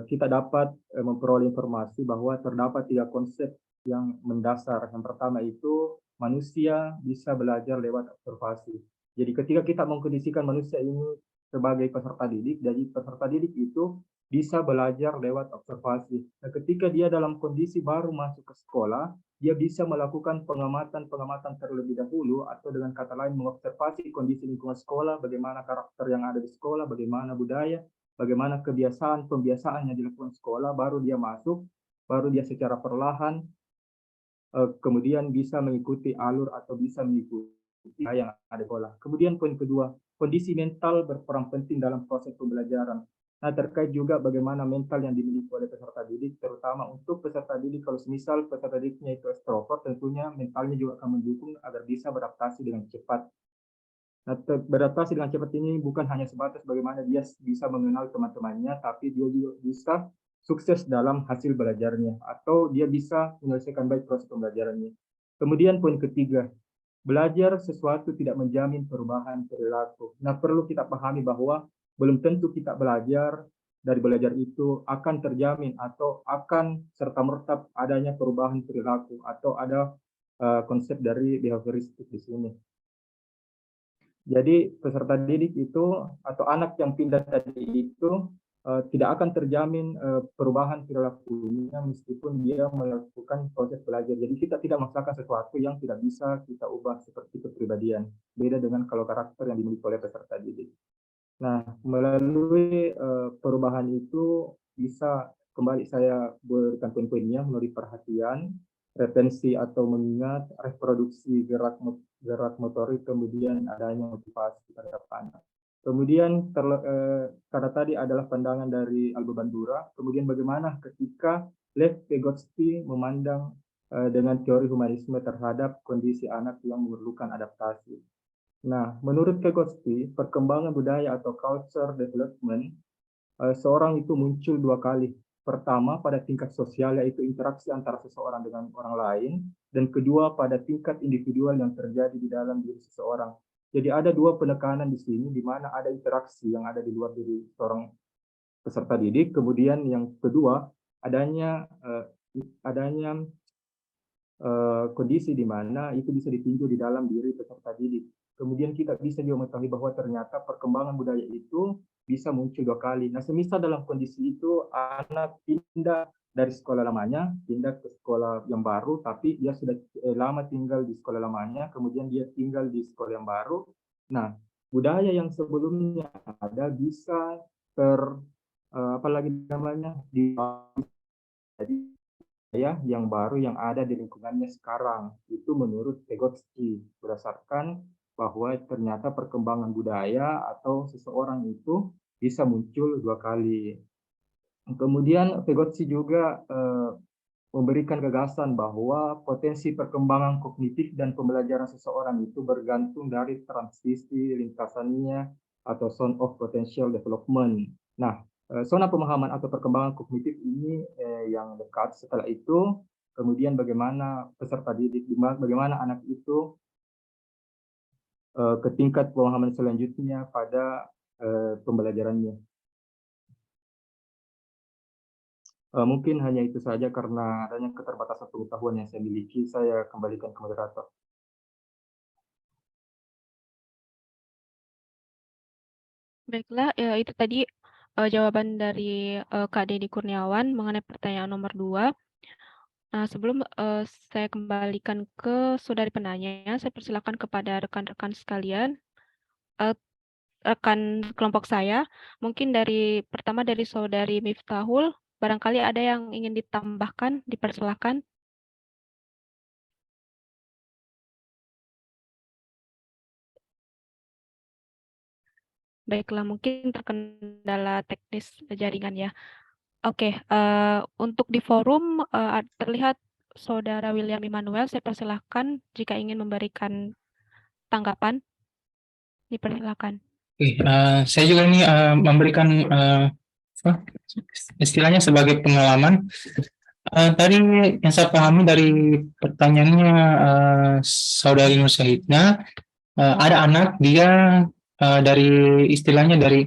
kita dapat memperoleh informasi bahwa terdapat 3 konsep yang mendasar. Yang pertama itu manusia bisa belajar lewat observasi. Jadi ketika kita mengkondisikan manusia ini sebagai peserta didik, jadi peserta didik itu bisa belajar lewat observasi. Nah, ketika dia dalam kondisi baru masuk ke sekolah, dia bisa melakukan pengamatan terlebih dahulu atau dengan kata lain mengobservasi kondisi lingkungan sekolah, bagaimana karakter yang ada di sekolah, bagaimana budaya, bagaimana pembiasaan yang dilakukan sekolah, baru dia masuk, baru dia secara perlahan kemudian bisa mengikuti alur atau bisa mengikuti yang ada di sekolah. Kemudian poin kedua, kondisi mental berperan penting dalam proses pembelajaran. Nah, terkait juga bagaimana mental yang dimiliki oleh peserta didik, terutama untuk peserta didik, kalau semisal peserta didiknya itu ekstrovert, tentunya mentalnya juga akan mendukung agar bisa beradaptasi dengan cepat. Nah, beradaptasi dengan cepat ini bukan hanya sebatas bagaimana dia bisa mengenal teman-temannya, tapi dia juga bisa sukses dalam hasil belajarnya, atau dia bisa menyelesaikan baik proses pembelajarannya. Kemudian poin ketiga, Belajar sesuatu tidak menjamin perubahan perilaku. Nah, perlu kita pahami bahwa belum tentu kita belajar dari belajar itu akan terjamin atau akan serta-merta adanya perubahan perilaku atau ada konsep dari behavioristik di sini. Jadi peserta didik itu atau anak yang pindah tadi itu tidak akan terjamin perubahan perilakunya meskipun dia melakukan proses belajar. Jadi kita tidak memaksakan sesuatu yang tidak bisa kita ubah seperti kepribadian. Beda dengan kalau karakter yang dimiliki oleh peserta didik. Nah, melalui perubahan itu bisa kembali saya berikan poin-poinnya melalui perhatian, retensi atau mengingat, reproduksi gerak motorik, kemudian adanya motivasi terhadap anak. Kemudian karena tadi adalah pandangan dari Alba Bandura, kemudian bagaimana ketika Lev Vygotsky memandang dengan teori humanisme terhadap kondisi anak yang memerlukan adaptasi. Nah, menurut Vygotsky, perkembangan budaya atau culture development seorang itu muncul dua kali. Pertama, pada tingkat sosial, yaitu interaksi antara seseorang dengan orang lain, dan kedua, pada tingkat individual yang terjadi di dalam diri seseorang. Jadi ada dua penekanan di sini, di mana ada interaksi yang ada di luar diri seorang peserta didik, kemudian yang kedua, adanya kondisi di mana itu bisa ditinjau di dalam diri peserta didik. Kemudian kita bisa juga mengetahui bahwa ternyata perkembangan budaya itu bisa muncul dua kali. Nah, semisal dalam kondisi itu anak pindah dari sekolah lamanya, pindah ke sekolah yang baru, tapi dia sudah lama tinggal di sekolah lamanya, kemudian dia tinggal di sekolah yang baru. Nah, budaya yang sebelumnya ada bisa apalagi namanya jadi yang baru yang ada di lingkungannya sekarang. Itu menurut Vygotsky, berdasarkan bahwa ternyata perkembangan budaya atau seseorang itu bisa muncul dua kali. Kemudian Vygotsky juga memberikan gagasan bahwa potensi perkembangan kognitif dan pembelajaran seseorang itu bergantung dari transisi lintasannya atau zone of potential development. Nah, zona pemahaman atau perkembangan kognitif ini yang dekat. Setelah itu, kemudian bagaimana peserta didik, bagaimana anak itu ke tingkat pemahaman selanjutnya pada pembelajarannya. Mungkin hanya itu saja karena adanya keterbatasan pengetahuan yang saya miliki, saya kembalikan ke moderator. Baiklah, itu tadi jawaban dari Kak Deddy Kurniawan mengenai pertanyaan nomor 2. Nah, sebelum saya kembalikan ke saudari penanya, saya persilakan kepada rekan-rekan sekalian, rekan kelompok saya, mungkin pertama dari saudari Miftahul, barangkali ada yang ingin ditambahkan, dipersilakan. Baiklah, mungkin terkendala teknis jaringan ya. Oke, untuk di forum terlihat Saudara William Immanuel, saya persilahkan jika ingin memberikan tanggapan, dipersilakan. Oke, saya juga ini memberikan istilahnya sebagai pengalaman. Tadi yang saya pahami dari pertanyaannya Saudari Nur Syahidna, ada anak dia dari istilahnya dari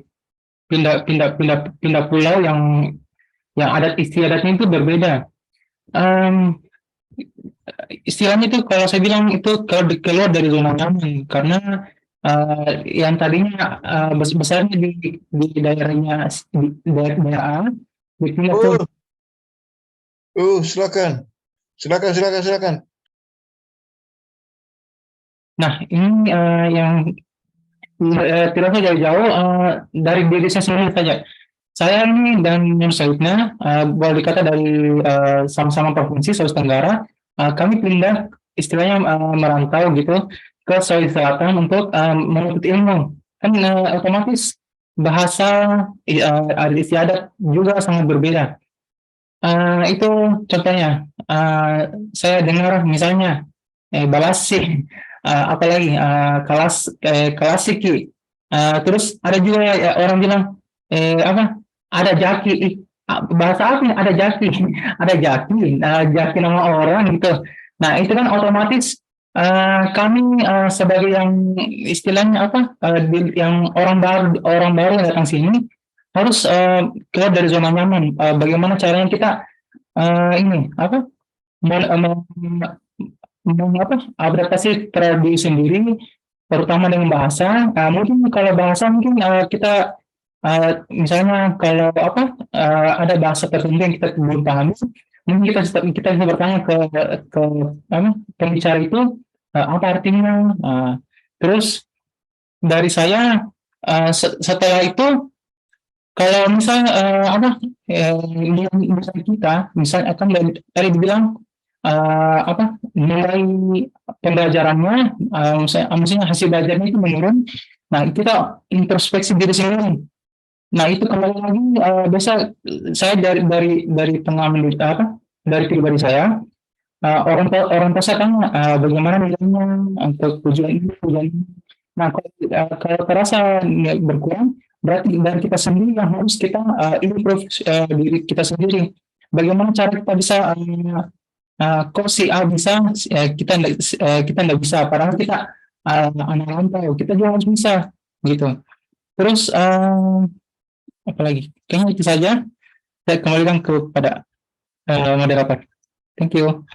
pindah pulau yang adat istiadatnya itu berbeda. Istilahnya itu kalau saya bilang itu kalau keluar dari zona nyaman, karena yang tadinya besarnya di daerahnya daerah A, dipindah ke Silakan. Nah, ini yang tidak usah jauh-jauh dari diri saya sendiri saja. Saya ini dan Nur Syahidna boleh dikata dari sama-sama provinsi Sulawesi Tenggara, kami pindah istilahnya merantau gitu ke Sulawesi Selatan untuk menuntut ilmu. Kan otomatis bahasa adat istiadat juga sangat berbeda. Itu contohnya. Saya dengar misalnya balasi, apalagi klasiki. Terus ada juga orang bilang ada jaki, bahasa apa ada jaki, ada jaki nama orang gitu. Nah itu kan otomatis Kami sebagai yang istilahnya apa, yang orang baru yang datang sini harus keluar dari zona nyaman. Bagaimana caranya kita ini apa, apa, adaptasi terhadap diri sendiri, terutama dengan bahasa. Mungkin kalau bahasa mungkin kita misalnya kalau apa, ada bahasa tertentu yang kita belum pahami, mungkin kita bisa bertanya ke apa, pembicara itu apa artinya. Terus dari saya setelah itu kalau misalnya apa, misalnya kita misalnya akan tadi dibilang apa, nilai pembelajarannya, misalnya hasil belajarnya itu menurun. Nah, kita introspeksi diri sendiri. Nah, itu kembali lagi biasa saya dari pengalaman apa, dari pribadi saya, orang tua saya tanya bagaimana nilainya untuk tujuan ini, tujuan ini. Nah, kalau terasa nilai berkurang, berarti dari kita sendiri yang harus kita improve diri kita sendiri. Bagaimana cara kita bisa kok si A bisa, kita nggak bisa, padahal kita anak rantau, kita juga harus bisa gitu. Terus apa lagi? Kayaknya itu saja. Saya kembalikan kepada moderator. Thank you.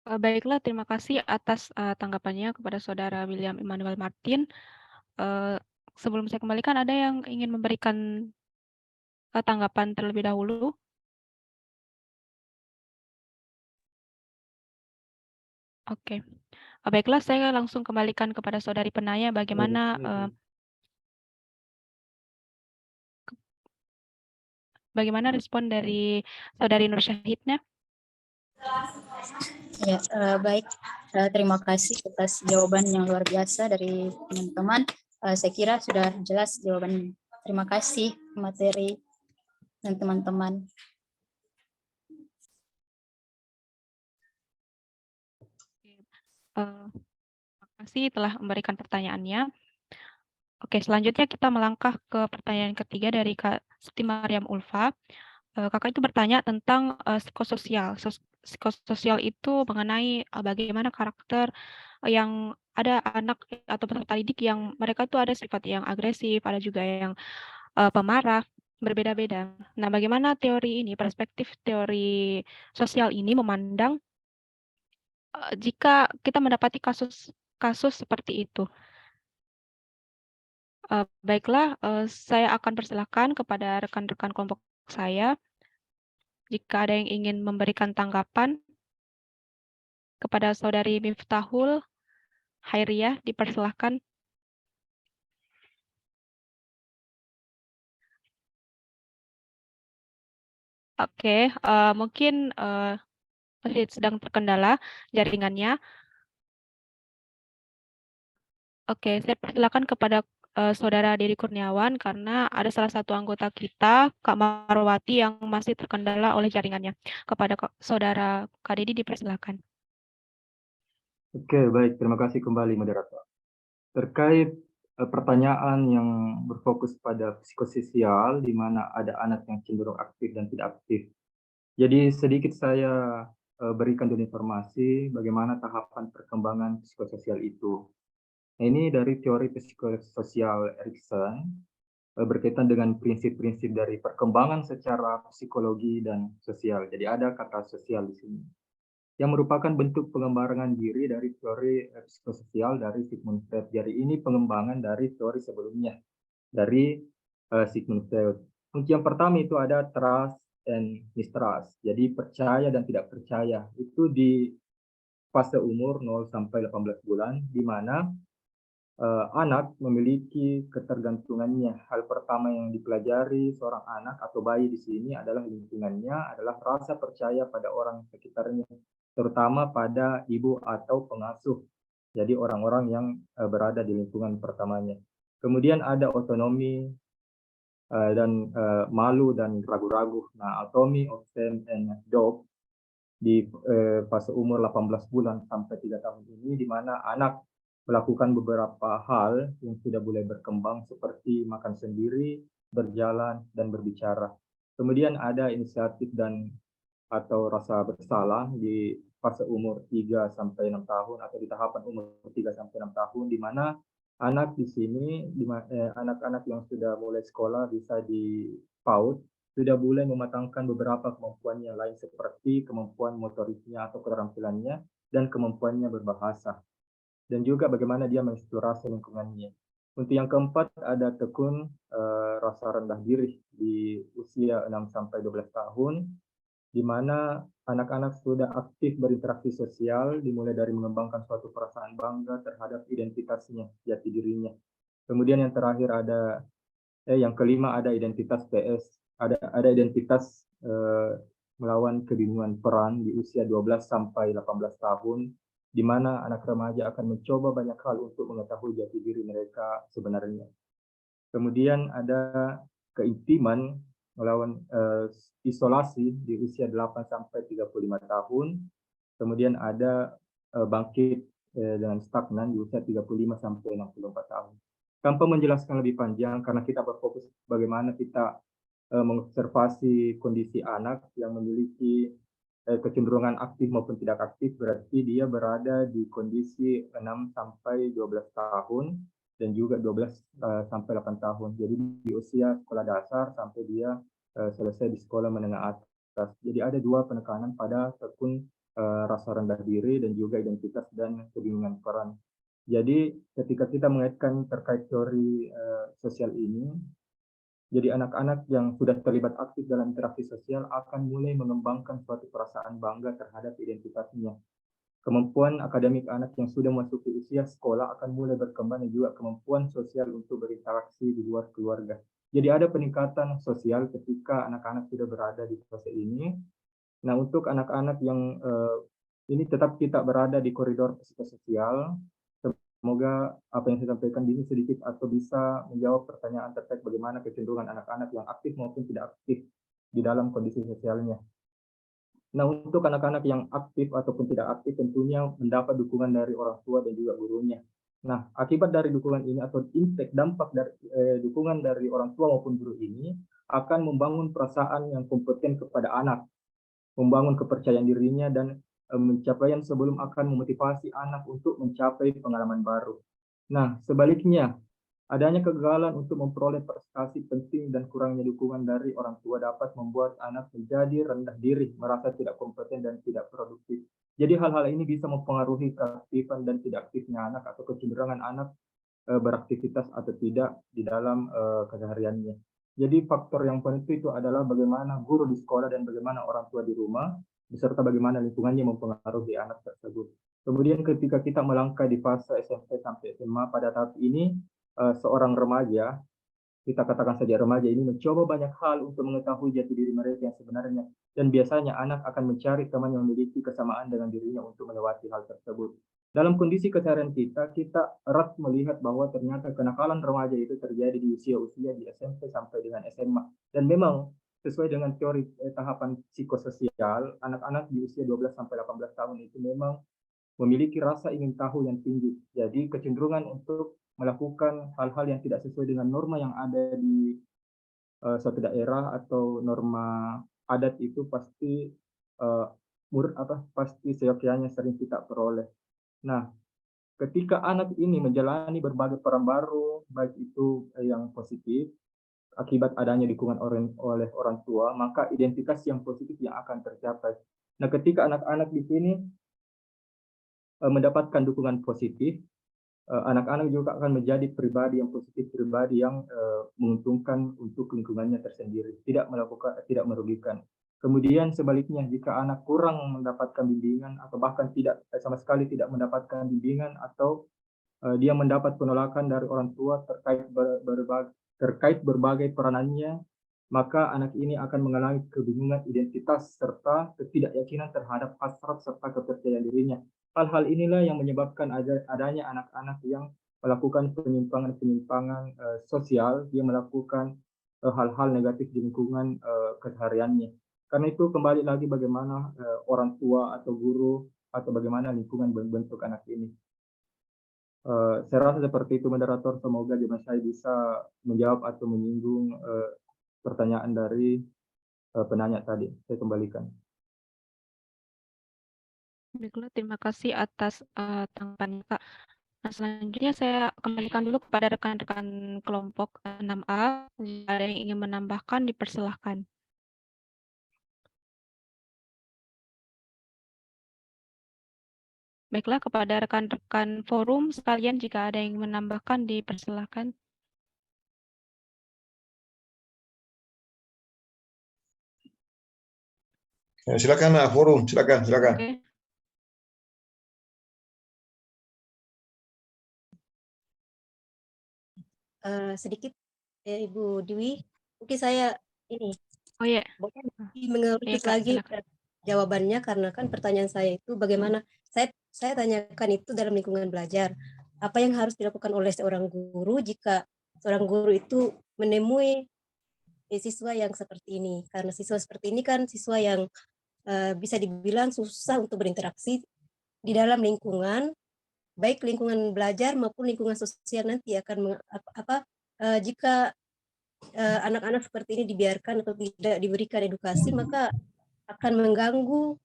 Baiklah, terima kasih atas tanggapannya kepada Saudara William Emmanuel Martin. Sebelum saya kembalikan, ada yang ingin memberikan tanggapan terlebih dahulu? Oke. Baiklah, saya langsung kembalikan kepada Saudari penanya bagaimana bagaimana respon dari Saudari Nur Syahidnya? Ya, baik. Terima kasih atas jawaban yang luar biasa dari teman-teman. Saya kira sudah jelas jawabannya. Terima kasih materi dan teman-teman. Terima kasih telah memberikan pertanyaannya. Oke, selanjutnya kita melangkah ke pertanyaan ketiga dari Kak Siti Mariam Ulfa. Kakak itu bertanya tentang psikososial. Psikososial itu mengenai bagaimana karakter yang ada anak atau peserta didik yang mereka itu ada sifat yang agresif, ada juga yang pemarah, berbeda-beda. Nah, bagaimana teori ini, perspektif teori sosial ini memandang jika kita mendapati kasus seperti itu? Baiklah, saya akan persilahkan kepada rekan-rekan kelompok saya. Jika ada yang ingin memberikan tanggapan kepada Saudari Miftahul Hairiyah, dipersilahkan. Oke, mungkin masih sedang terkendala jaringannya. Oke, saya persilakan kepada Saudara Dedi Kurniawan karena ada salah satu anggota kita, Kak Marwati, yang masih terkendala oleh jaringannya. Kepada Saudara Kak Dedi, dipersilakan. Oke, baik. Terima kasih kembali, moderator. Terkait pertanyaan yang berfokus pada psikososial, di mana ada anak yang cenderung aktif dan tidak aktif. Jadi sedikit saya berikan dulu informasi bagaimana tahapan perkembangan psikososial itu. Nah, ini dari teori psikososial Erikson berkaitan dengan prinsip-prinsip dari perkembangan secara psikologi dan sosial. Jadi ada kata sosial di sini, yang merupakan bentuk pengembangan diri dari teori psikososial dari Sigmund Freud. Jadi ini pengembangan dari teori sebelumnya dari Sigmund Freud. Untuk yang pertama itu ada trust and mistrust. Jadi percaya dan tidak percaya. Itu di fase umur 0 sampai 18 bulan, di mana anak memiliki ketergantungannya. Hal pertama yang dipelajari seorang anak atau bayi di sini adalah lingkungannya, adalah rasa percaya pada orang sekitarnya, terutama pada ibu atau pengasuh. Jadi orang-orang yang berada di lingkungan pertamanya. Kemudian ada otonomi dan malu dan ragu-ragu. Nah, autonomy of shame and doubt di fase umur 18 bulan sampai 3 tahun ini, di mana anak melakukan beberapa hal yang sudah mulai berkembang seperti makan sendiri, berjalan, dan berbicara. Kemudian ada inisiatif dan atau rasa bersalah di fase umur 3 sampai 6 tahun atau di tahapan umur 3 sampai 6 tahun, di mana anak di sini, anak-anak yang sudah mulai sekolah bisa di PAUD, sudah mulai mematangkan beberapa kemampuan yang lain seperti kemampuan motoriknya atau keterampilannya dan kemampuannya berbahasa. Dan juga bagaimana dia mengeksplorasi lingkungannya. Untuk yang keempat ada tekun rasa rendah diri di usia 6 sampai 12 tahun, di mana anak-anak sudah aktif berinteraksi sosial, dimulai dari mengembangkan suatu perasaan bangga terhadap identitasnya, jati dirinya. Kemudian yang terakhir yang kelima ada identitas PS, ada identitas melawan kebingungan peran di usia 12 sampai 18 tahun, di mana anak remaja akan mencoba banyak hal untuk mengetahui jati diri mereka sebenarnya. Kemudian ada keintiman melawan isolasi di usia 8 sampai 35 tahun. Kemudian ada bangkit dengan stagnan di usia 35 sampai 64 tahun. Tanpa menjelaskan lebih panjang, karena kita berfokus bagaimana kita mengobservasi kondisi anak yang memiliki kecenderungan aktif maupun tidak aktif, berarti dia berada di kondisi 6 sampai 12 tahun dan juga 12 sampai 8 tahun. Jadi di usia sekolah dasar sampai dia selesai di sekolah menengah atas. Jadi ada dua penekanan pada tekun rasa rendah diri dan juga identitas dan kebingungan peran. Jadi ketika kita mengaitkan terkait teori sosial ini, jadi anak-anak yang sudah terlibat aktif dalam interaksi sosial akan mulai mengembangkan suatu perasaan bangga terhadap identitasnya. Kemampuan akademik anak yang sudah memasuki usia sekolah akan mulai berkembang dan juga kemampuan sosial untuk berinteraksi di luar keluarga. Jadi ada peningkatan sosial ketika anak-anak sudah berada di fase ini. Nah, untuk anak-anak yang ini tetap kita berada di koridor psikososial. Semoga apa yang saya sampaikan ini sedikit atau bisa menjawab pertanyaan terkait bagaimana kecenderungan anak-anak yang aktif maupun tidak aktif di dalam kondisi sosialnya. Nah, untuk anak-anak yang aktif ataupun tidak aktif tentunya mendapat dukungan dari orang tua dan juga gurunya. Nah, akibat dari dukungan ini atau impact dampak dari dukungan dari orang tua maupun guru ini akan membangun perasaan yang kompeten kepada anak, membangun kepercayaan dirinya dan pencapaian sebelum akan memotivasi anak untuk mencapai pengalaman baru. Nah, sebaliknya, adanya kegagalan untuk memperoleh prestasi penting dan kurangnya dukungan dari orang tua dapat membuat anak menjadi rendah diri, merasa tidak kompeten dan tidak produktif. Jadi hal-hal ini bisa mempengaruhi keaktifan dan tidak aktifnya anak atau kecenderungan anak beraktivitas atau tidak di dalam kesehariannya. Jadi faktor yang penting itu adalah bagaimana guru di sekolah dan bagaimana orang tua di rumah, beserta bagaimana lingkungannya mempengaruhi anak tersebut. Kemudian ketika kita melangkah di fase SMP sampai SMA, pada tahap ini seorang remaja, kita katakan saja remaja ini mencoba banyak hal untuk mengetahui jati diri mereka yang sebenarnya. Dan biasanya anak akan mencari teman yang memiliki kesamaan dengan dirinya untuk melewati hal tersebut. Dalam kondisi keseharian kita erat melihat bahwa ternyata kenakalan remaja itu terjadi di usia-usia di SMP sampai dengan SMA. Dan memang sesuai dengan teori tahapan psikososial, anak-anak di usia 12 sampai 18 tahun itu memang memiliki rasa ingin tahu yang tinggi. Jadi kecenderungan untuk melakukan hal-hal yang tidak sesuai dengan norma yang ada di suatu daerah atau norma adat itu pasti pasti seyogyanya sering kita peroleh. Nah, ketika anak ini menjalani berbagai peran baru, baik itu yang positif, akibat adanya dukungan oleh orang tua, maka identitas yang positif yang akan tercapai. Nah, ketika anak-anak di sini mendapatkan dukungan positif, anak-anak juga akan menjadi pribadi yang positif, pribadi yang menguntungkan untuk lingkungannya tersendiri, tidak merugikan. Kemudian sebaliknya, jika anak kurang mendapatkan bimbingan atau bahkan sama sekali tidak mendapatkan bimbingan atau dia mendapat penolakan dari orang tua terkait berbagai peranannya, maka anak ini akan mengalami kebingungan identitas serta ketidakyakinan terhadap hasrat serta kepercayaan dirinya. Hal-hal inilah yang menyebabkan adanya anak-anak yang melakukan penyimpangan sosial, dia melakukan hal-hal negatif di lingkungan kesehariannya. Karena itu kembali lagi bagaimana orang tua atau guru atau bagaimana lingkungan membentuk anak ini. Saya rasa seperti itu, moderator. Semoga jawaban saya bisa menjawab atau menyinggung pertanyaan dari penanya tadi. Saya kembalikan. Baiklah, terima kasih atas tanggapannya, Kak. Nah, selanjutnya saya kembalikan dulu kepada rekan-rekan kelompok 6A. Jika ada yang ingin menambahkan, dipersilahkan. Baiklah, kepada rekan-rekan forum sekalian, jika ada yang ingin menambahkan, dipersilahkan. Silakan forum, silakan. Oke. Sedikit Ibu Dwi, mungkin saya ini Oh iya, boleh iya mengerucut Kak, lagi silakan. jawabannya, karena kan pertanyaan saya itu bagaimana saya tanyakan itu dalam lingkungan belajar. Apa yang harus dilakukan oleh seorang guru jika seorang guru itu menemui siswa yang seperti ini? Karena siswa seperti ini kan siswa yang bisa dibilang susah untuk berinteraksi di dalam lingkungan, baik lingkungan belajar maupun lingkungan sosial. Nanti akan jika anak-anak seperti ini dibiarkan atau tidak diberikan edukasi, maka akan mengganggu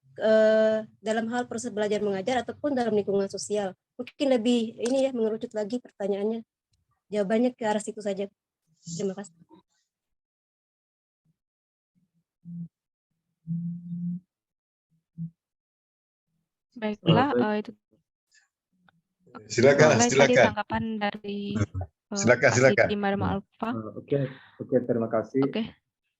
dalam hal proses belajar mengajar ataupun dalam lingkungan sosial. Mungkin lebih ini ya, mengerucut lagi pertanyaannya. Jawabannya ke arah situ saja. Terima kasih. Baiklah, Baik. itu Silakan. tadi tanggapan dari Silakan. Madam Alfa. Oke, terima kasih. Oke.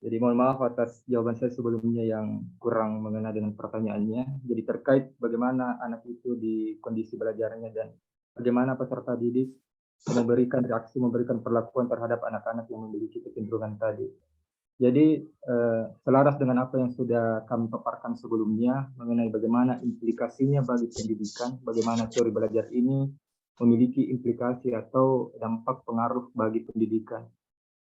Jadi mohon maaf atas jawaban saya sebelumnya yang kurang mengena dengan pertanyaannya. Jadi terkait bagaimana anak itu di kondisi belajarnya dan bagaimana peserta didik memberikan reaksi, memberikan perlakuan terhadap anak-anak yang memiliki kecenderungan tadi. Jadi selaras dengan apa yang sudah kami paparkan sebelumnya mengenai bagaimana implikasinya bagi pendidikan, bagaimana teori belajar ini memiliki implikasi atau dampak pengaruh bagi pendidikan.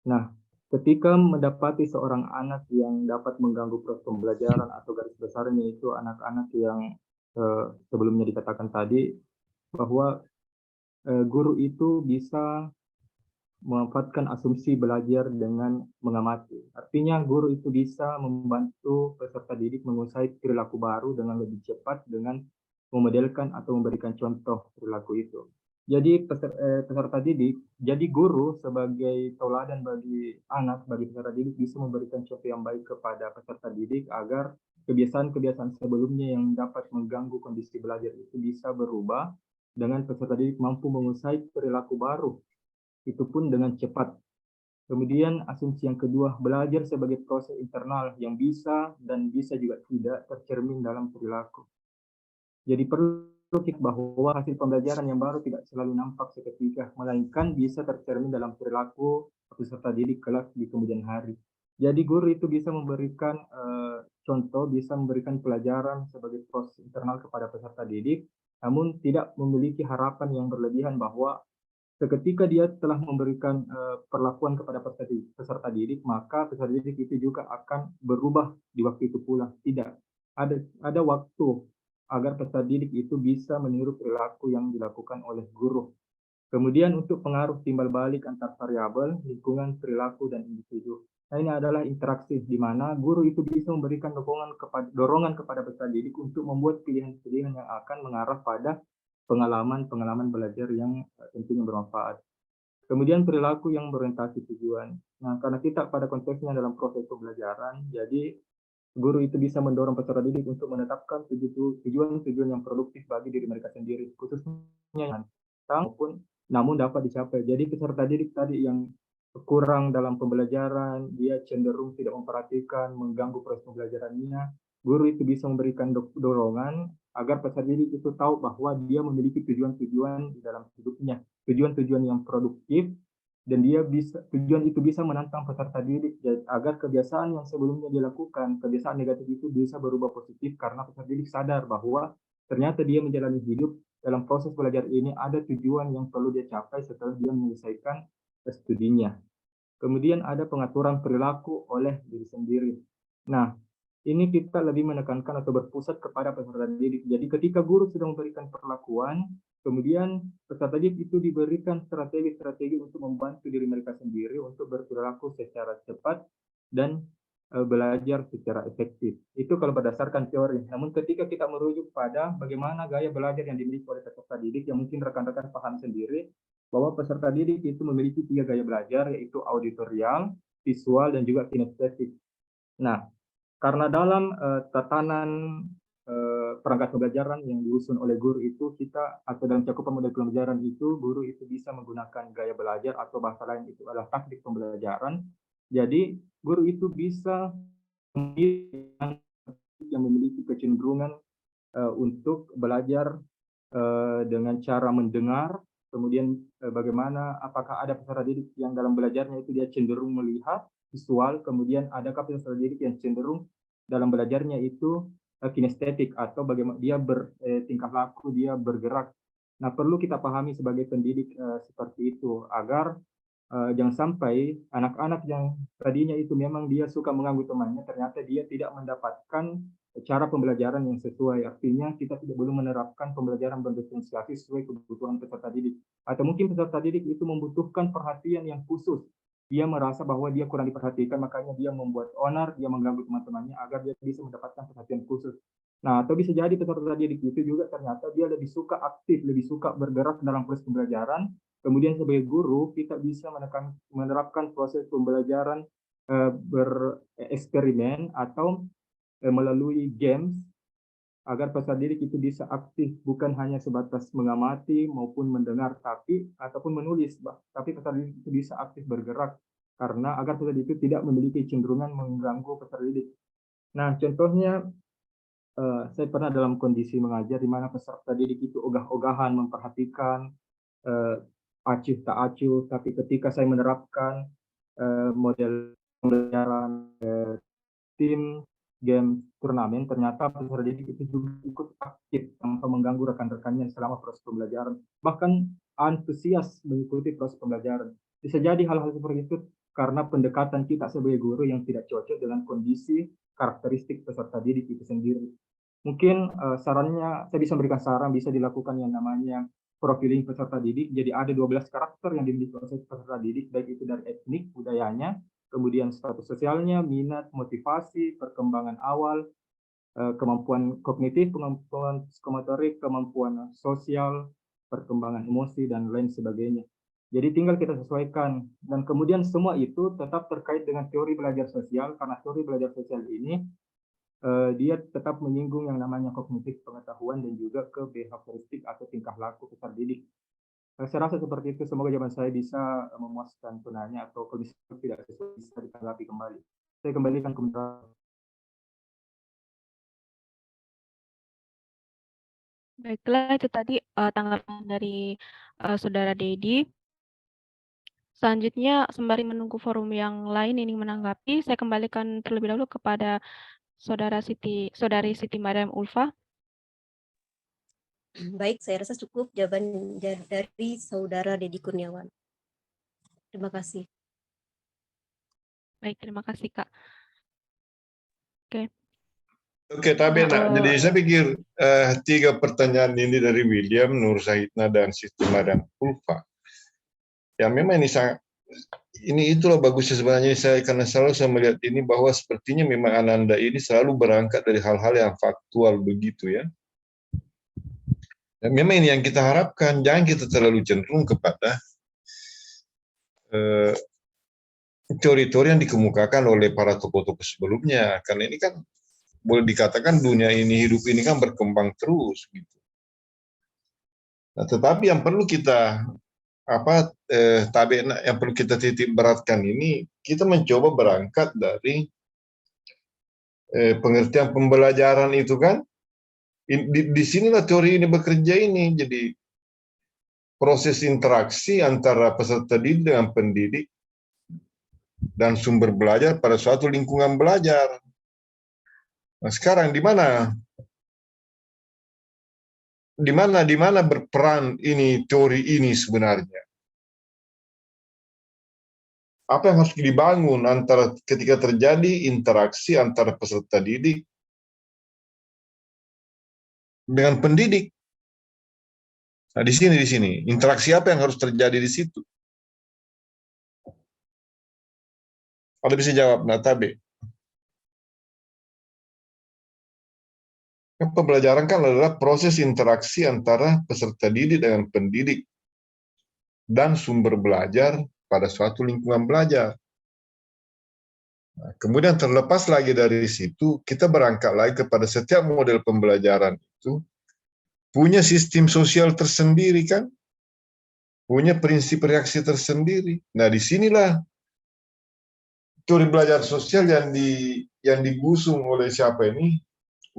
Nah, ketika mendapati seorang anak yang dapat mengganggu proses pembelajaran atau garis besarnya itu anak-anak yang sebelumnya dikatakan tadi bahwa guru itu bisa memanfaatkan asumsi belajar dengan mengamati. Artinya guru itu bisa membantu peserta didik menguasai perilaku baru dengan lebih cepat dengan memodelkan atau memberikan contoh perilaku itu. Jadi peserta didik, jadi guru sebagai tauladan bagi anak, bagi peserta didik bisa memberikan contoh yang baik kepada peserta didik agar kebiasaan-kebiasaan sebelumnya yang dapat mengganggu kondisi belajar itu bisa berubah dengan peserta didik mampu menguasai perilaku baru itu pun dengan cepat. Kemudian asumsi yang kedua, belajar sebagai proses internal yang bisa dan bisa juga tidak tercermin dalam perilaku. Jadi perlu bahwa hasil pembelajaran yang baru tidak selalu nampak seketika, melainkan bisa tercermin dalam perilaku peserta didik kelak di kemudian hari. Jadi guru itu bisa memberikan contoh, bisa memberikan pelajaran sebagai proses internal kepada peserta didik, namun tidak memiliki harapan yang berlebihan bahwa seketika dia telah memberikan perlakuan kepada peserta didik, maka peserta didik itu juga akan berubah di waktu itu pula. Tidak, ada waktu agar peserta didik itu bisa meniru perilaku yang dilakukan oleh guru. Kemudian untuk pengaruh timbal balik antar variabel, lingkungan, perilaku, dan individu. Nah, ini adalah interaksi di mana guru itu bisa memberikan dorongan kepada peserta didik untuk membuat pilihan-pilihan yang akan mengarah pada pengalaman belajar yang tentunya bermanfaat. Kemudian perilaku yang berorientasi tujuan. Nah, karena kita pada konteksnya dalam proses pembelajaran, jadi guru itu bisa mendorong peserta didik untuk menetapkan tujuan-tujuan yang produktif bagi diri mereka sendiri, khususnya maupun namun dapat dicapai. Jadi peserta didik tadi yang kurang dalam pembelajaran, dia cenderung tidak memperhatikan, mengganggu proses pembelajarannya, guru itu bisa memberikan dorongan agar peserta didik itu tahu bahwa dia memiliki tujuan-tujuan di dalam hidupnya, tujuan-tujuan yang produktif, dan tujuan itu bisa menantang peserta didik agar kebiasaan yang sebelumnya dilakukan, kebiasaan negatif itu bisa berubah positif karena peserta didik sadar bahwa ternyata dia menjalani hidup dalam proses belajar ini ada tujuan yang perlu dia capai setelah dia menyelesaikan studinya. Kemudian ada pengaturan perilaku oleh diri sendiri. Nah, ini kita lebih menekankan atau berpusat kepada peserta didik. Jadi ketika guru sudah memberikan perlakuan, kemudian peserta didik itu diberikan strategi-strategi untuk membantu diri mereka sendiri untuk berperilaku secara cepat dan belajar secara efektif. Itu kalau berdasarkan teori. Namun ketika kita merujuk pada bagaimana gaya belajar yang dimiliki oleh peserta didik, yang mungkin rekan-rekan paham sendiri, bahwa peserta didik itu memiliki 3 gaya belajar, yaitu auditorial, visual, dan juga kinestetik. Nah, karena dalam tatanan perangkat pembelajaran yang disusun oleh guru itu, kita atau dalam cakupan model pembelajaran itu, guru itu bisa menggunakan gaya belajar atau bahasa lain itu adalah taktik pembelajaran. Jadi guru itu bisa yang memiliki kecenderungan untuk belajar dengan cara mendengar, kemudian bagaimana apakah ada peserta didik yang dalam belajarnya itu dia cenderung melihat visual, kemudian adakah peserta didik yang cenderung dalam belajarnya itu kinestetik atau bagaimana dia bertingkah laku, dia bergerak. Nah, perlu kita pahami sebagai pendidik seperti itu agar jangan sampai anak-anak yang tadinya itu memang dia suka mengganggu temannya, ternyata dia tidak mendapatkan cara pembelajaran yang sesuai. Artinya kita tidak boleh menerapkan pembelajaran berdiferensiasi sesuai kebutuhan peserta didik. Atau mungkin peserta didik itu membutuhkan perhatian yang khusus. Dia merasa bahwa dia kurang diperhatikan, makanya dia membuat onar, dia mengganggu teman-temannya agar dia bisa mendapatkan perhatian khusus. Nah, atau bisa jadi peserta didik itu juga ternyata dia lebih suka aktif, lebih suka bergerak dalam proses pembelajaran. Kemudian sebagai guru, kita bisa menerapkan proses pembelajaran bereksperimen atau melalui games agar peserta didik itu bisa aktif, bukan hanya sebatas mengamati maupun mendengar, tapi ataupun menulis, tapi peserta didik itu bisa aktif bergerak karena agar peserta didik itu tidak memiliki cenderungan mengganggu peserta didik. Nah, contohnya saya pernah dalam kondisi mengajar di mana peserta didik itu ogah-ogahan memperhatikan acuh tak acuh, tapi ketika saya menerapkan model pembelajaran tim game turnamen, ternyata peserta didik itu juga ikut aktif tanpa mengganggu rekan-rekannya selama proses pembelajaran, bahkan antusias mengikuti proses pembelajaran. Bisa jadi hal-hal seperti itu karena pendekatan kita sebagai guru yang tidak cocok dengan kondisi karakteristik peserta didik itu sendiri. Mungkin sarannya, saya bisa memberikan saran, bisa dilakukan yang namanya profiling peserta didik. Jadi ada 12 karakter yang dimiliki oleh peserta didik, baik itu dari etnik, budayanya, kemudian status sosialnya, minat, motivasi, perkembangan awal, kemampuan kognitif, kemampuan psikomotorik, kemampuan sosial, perkembangan emosi, dan lain sebagainya. Jadi tinggal kita sesuaikan. Dan kemudian semua itu tetap terkait dengan teori belajar sosial, karena teori belajar sosial ini dia tetap menyinggung yang namanya kognitif pengetahuan dan juga ke behavioristik atau tingkah laku peserta didik. Saya rasa seperti itu. Semoga jawaban saya bisa memuaskan penanya, atau kalau tidak sesuai bisa ditanggapi kembali. Saya kembalikan ke moderator. Baiklah, itu tadi tanggapan dari Saudara Dedi. Selanjutnya, sembari menunggu forum yang lain ini menanggapi, saya kembalikan terlebih dahulu kepada Saudari Siti Mariam Ulfa. Baik, saya rasa cukup jawaban dari Saudara Dedi Kurniawan. Terima kasih. Baik, terima kasih, Kak. Oke, tapi jadi saya pikir 3 pertanyaan ini dari William, Nur Zahidna, dan Siti Mariam Ulfa. Ya memang ini itulah bagusnya sebenarnya saya, karena selalu saya melihat ini bahwa sepertinya memang Ananda ini selalu berangkat dari hal-hal yang faktual begitu ya. Dan memang ini yang kita harapkan, jangan kita terlalu cenderung kepada teori-teori yang dikemukakan oleh para tokoh-tokoh sebelumnya, karena ini kan boleh dikatakan dunia ini, hidup ini kan berkembang terus gitu. Nah, tetapi yang perlu kita yang perlu kita titik beratkan ini, kita mencoba berangkat dari pengertian pembelajaran itu kan. Di sinilah teori ini bekerja ini. Jadi proses interaksi antara peserta didik dengan pendidik dan sumber belajar pada suatu lingkungan belajar. Nah, sekarang di mana berperan ini teori ini sebenarnya? Apa yang harus dibangun antara ketika terjadi interaksi antara peserta didik dengan pendidik? Nah, di sini interaksi apa yang harus terjadi di situ? Ada bisa jawab, Natabe? Pembelajaran kan adalah proses interaksi antara peserta didik dengan pendidik dan sumber belajar pada suatu lingkungan belajar. Nah, kemudian terlepas lagi dari situ, kita berangkat lagi kepada setiap model pembelajaran itu punya sistem sosial tersendiri kan, punya prinsip reaksi tersendiri. Nah, disinilah teori belajar sosial yang digusung oleh siapa ini,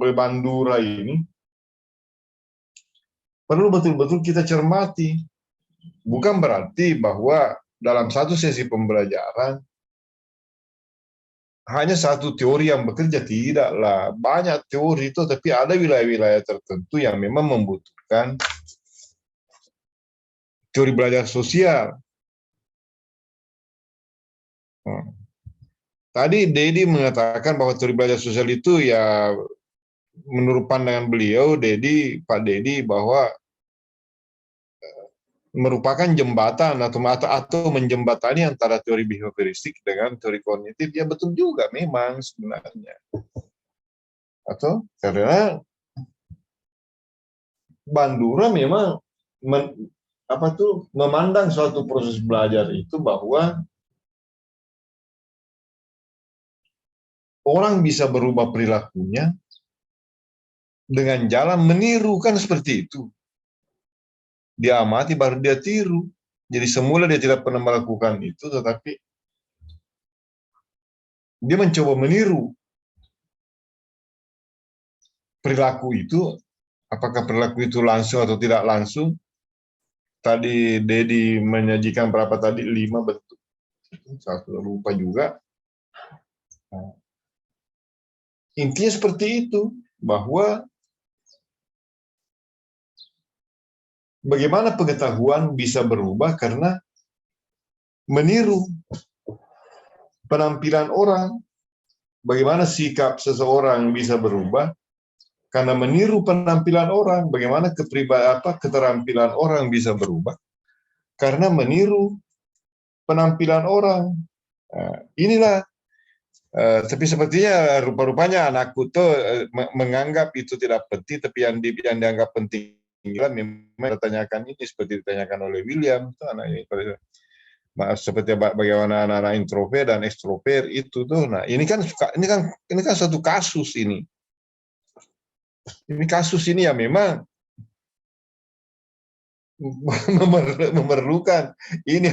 oleh Bandura ini, perlu betul-betul kita cermati. Bukan berarti bahwa dalam satu sesi pembelajaran hanya satu teori yang bekerja, tidaklah. Banyak teori itu, tapi ada wilayah-wilayah tertentu yang memang membutuhkan teori belajar sosial. Tadi Dedi mengatakan bahwa teori belajar sosial itu ya menurut pandangan beliau, Pak Dedi, bahwa merupakan jembatan atau menjembatani antara teori behavioristik dengan teori kognitif. Ya betul juga memang sebenarnya. Atau karena Bandura memang memandang suatu proses belajar itu bahwa orang bisa berubah perilakunya dengan jalan meniru, kan seperti itu. Dia amati baru dia tiru. Jadi semula dia tidak pernah melakukan itu, tetapi dia mencoba meniru perilaku itu. Apakah perilaku itu langsung atau tidak langsung? Tadi Dedi menyajikan berapa tadi? 5 bentuk. Satu lupa juga. Nah, intinya seperti itu, bahwa bagaimana pengetahuan bisa berubah karena meniru penampilan orang. Bagaimana sikap seseorang bisa berubah karena meniru penampilan orang. Bagaimana keterampilan orang bisa berubah karena meniru penampilan orang. Nah, inilah. Tapi sepertinya rupa-rupanya anakku tuh menganggap itu tidak penting, tapi yang dianggap penting memang ditanyakan ini seperti ditanyakan oleh William tuh anak ini, seperti bagaimana anak-anak introvert dan ekstrovert itu tuh. Nah, ini kan satu kasus ini. Ini kasus ini ya memang memerlukan ini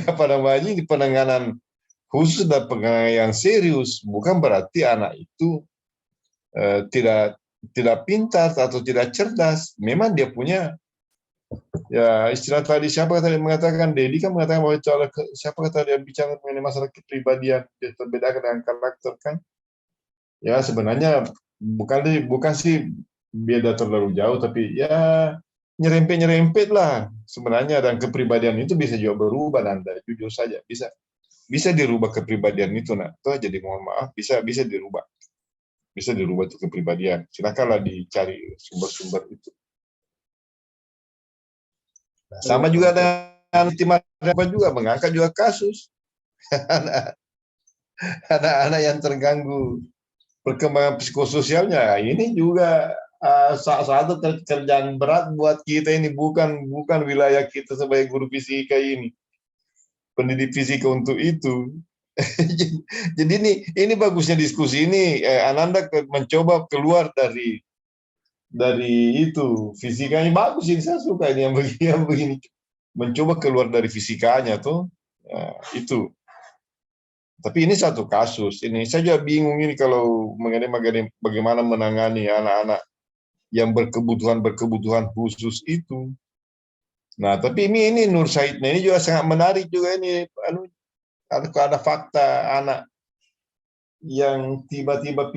penanganan khusus dan penanganan yang serius. Bukan berarti anak itu tidak pintar atau tidak cerdas. Memang dia punya, ya istilah tadi siapa tadi mengatakan, Dedi kan mengatakan bahwa siapa kata dia bicara mengenai masalah kepribadian, dia terbedakan dengan karakter kan. Ya sebenarnya bukan sih beda terlalu jauh, tapi ya nyerempet lah sebenarnya, dan kepribadian itu bisa juga berubah. Anda jujur saja bisa dirubah kepribadian itu. Nah, itu jadi mohon maaf bisa dirubah itu kepribadian. Silakanlah dicari sumber-sumber itu. Nah, sama juga dengan timah juga mengangkat juga kasus anak-anak yang terganggu perkembangan psikososialnya. Ini juga salah satu kerjaan berat buat kita ini, bukan wilayah kita sebagai guru fisika ini, pendidik fisika untuk itu. Jadi ini bagusnya diskusi ini, Ananda mencoba keluar dari itu fisikanya. Bagus ini, saya suka ini yang begini, mencoba keluar dari fisikanya tuh. Itu. Tapi ini satu kasus. Ini saya juga bingung ini kalau mengenai bagaimana menangani anak-anak yang berkebutuhan khusus itu. Nah, tapi ini Nur Saidnya ini juga sangat menarik juga ini. Ada fakta anak yang tiba-tiba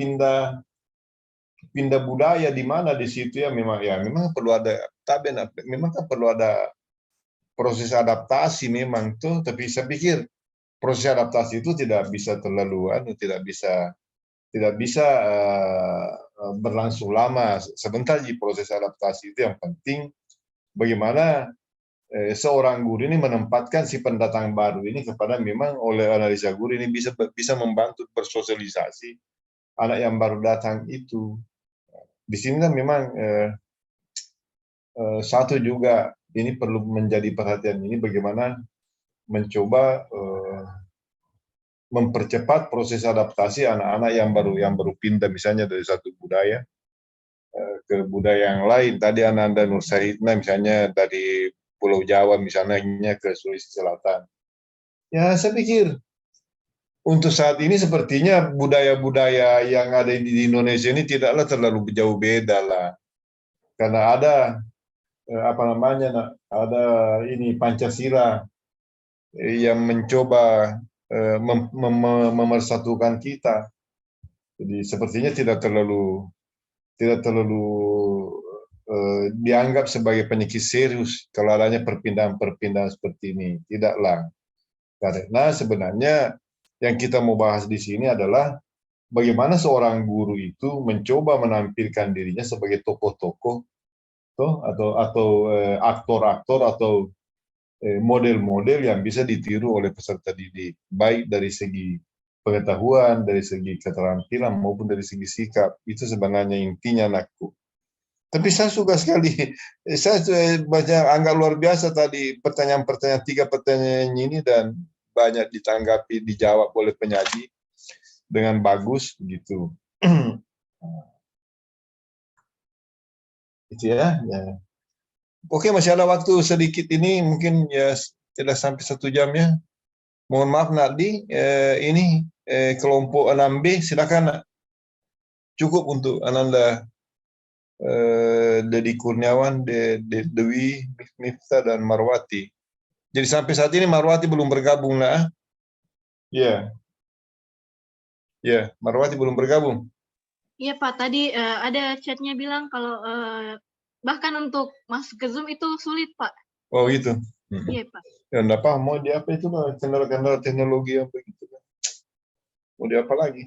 pindah budaya di mana di situ, ya memang perlu ada memang kan perlu ada proses adaptasi memang tuh. Tapi saya pikir proses adaptasi itu tidak bisa terlalu tidak bisa berlangsung lama. Sebentar di proses adaptasi itu, yang penting bagaimana seorang guru ini menempatkan si pendatang baru ini kepada memang oleh analisa guru ini bisa membantu bersosialisasi anak yang baru datang itu. di sini kan memang satu juga ini perlu menjadi perhatian ini bagaimana mencoba mempercepat proses adaptasi anak-anak yang baru pindah misalnya dari satu budaya ke budaya yang lain. Tadi Ananda Nur Saidna misalnya dari Pulau Jawa misalnya ke Sulawesi Selatan. Ya saya pikir untuk saat ini sepertinya budaya-budaya yang ada di Indonesia ini tidaklah terlalu jauh beda lah. Karena ada ada ini Pancasila yang mencoba memersatukan kita. Jadi sepertinya tidak terlalu dianggap sebagai penyakit serius kalau adanya perpindahan-perpindahan seperti ini. Tidaklah. Karena sebenarnya yang kita mau bahas di sini adalah bagaimana seorang guru itu mencoba menampilkan dirinya sebagai tokoh-tokoh atau aktor-aktor atau model-model yang bisa ditiru oleh peserta didik, baik dari segi pengetahuan, dari segi keterampilan maupun dari segi sikap. Itu sebenarnya intinya anakku. Tapi saya suka sekali, saya anggap luar biasa tadi pertanyaan-pertanyaan, 3 pertanyaan ini dan banyak ditanggapi, dijawab oleh penyaji dengan bagus gitu. Itu ya. Oke, masih ada waktu sedikit ini, mungkin ya tidak sampai 1 jam ya. Mohon maaf Nadi, ini kelompok 6B, silakan Nak. Cukup untuk Ananda, Dedi Kurniawan, Dewi, Miftah, dan Marwati. Jadi sampai saat ini Marwati belum bergabung, Nak. Ya, Marwati belum bergabung. Iya Pak, tadi ada chatnya bilang kalau bahkan untuk masuk ke Zoom itu sulit Pak. Oh gitu. Iya Pak. Ya enggak paham mau di apa itu lah, kendala-kendala teknologi yang begitu kan. Mau di apa lagi?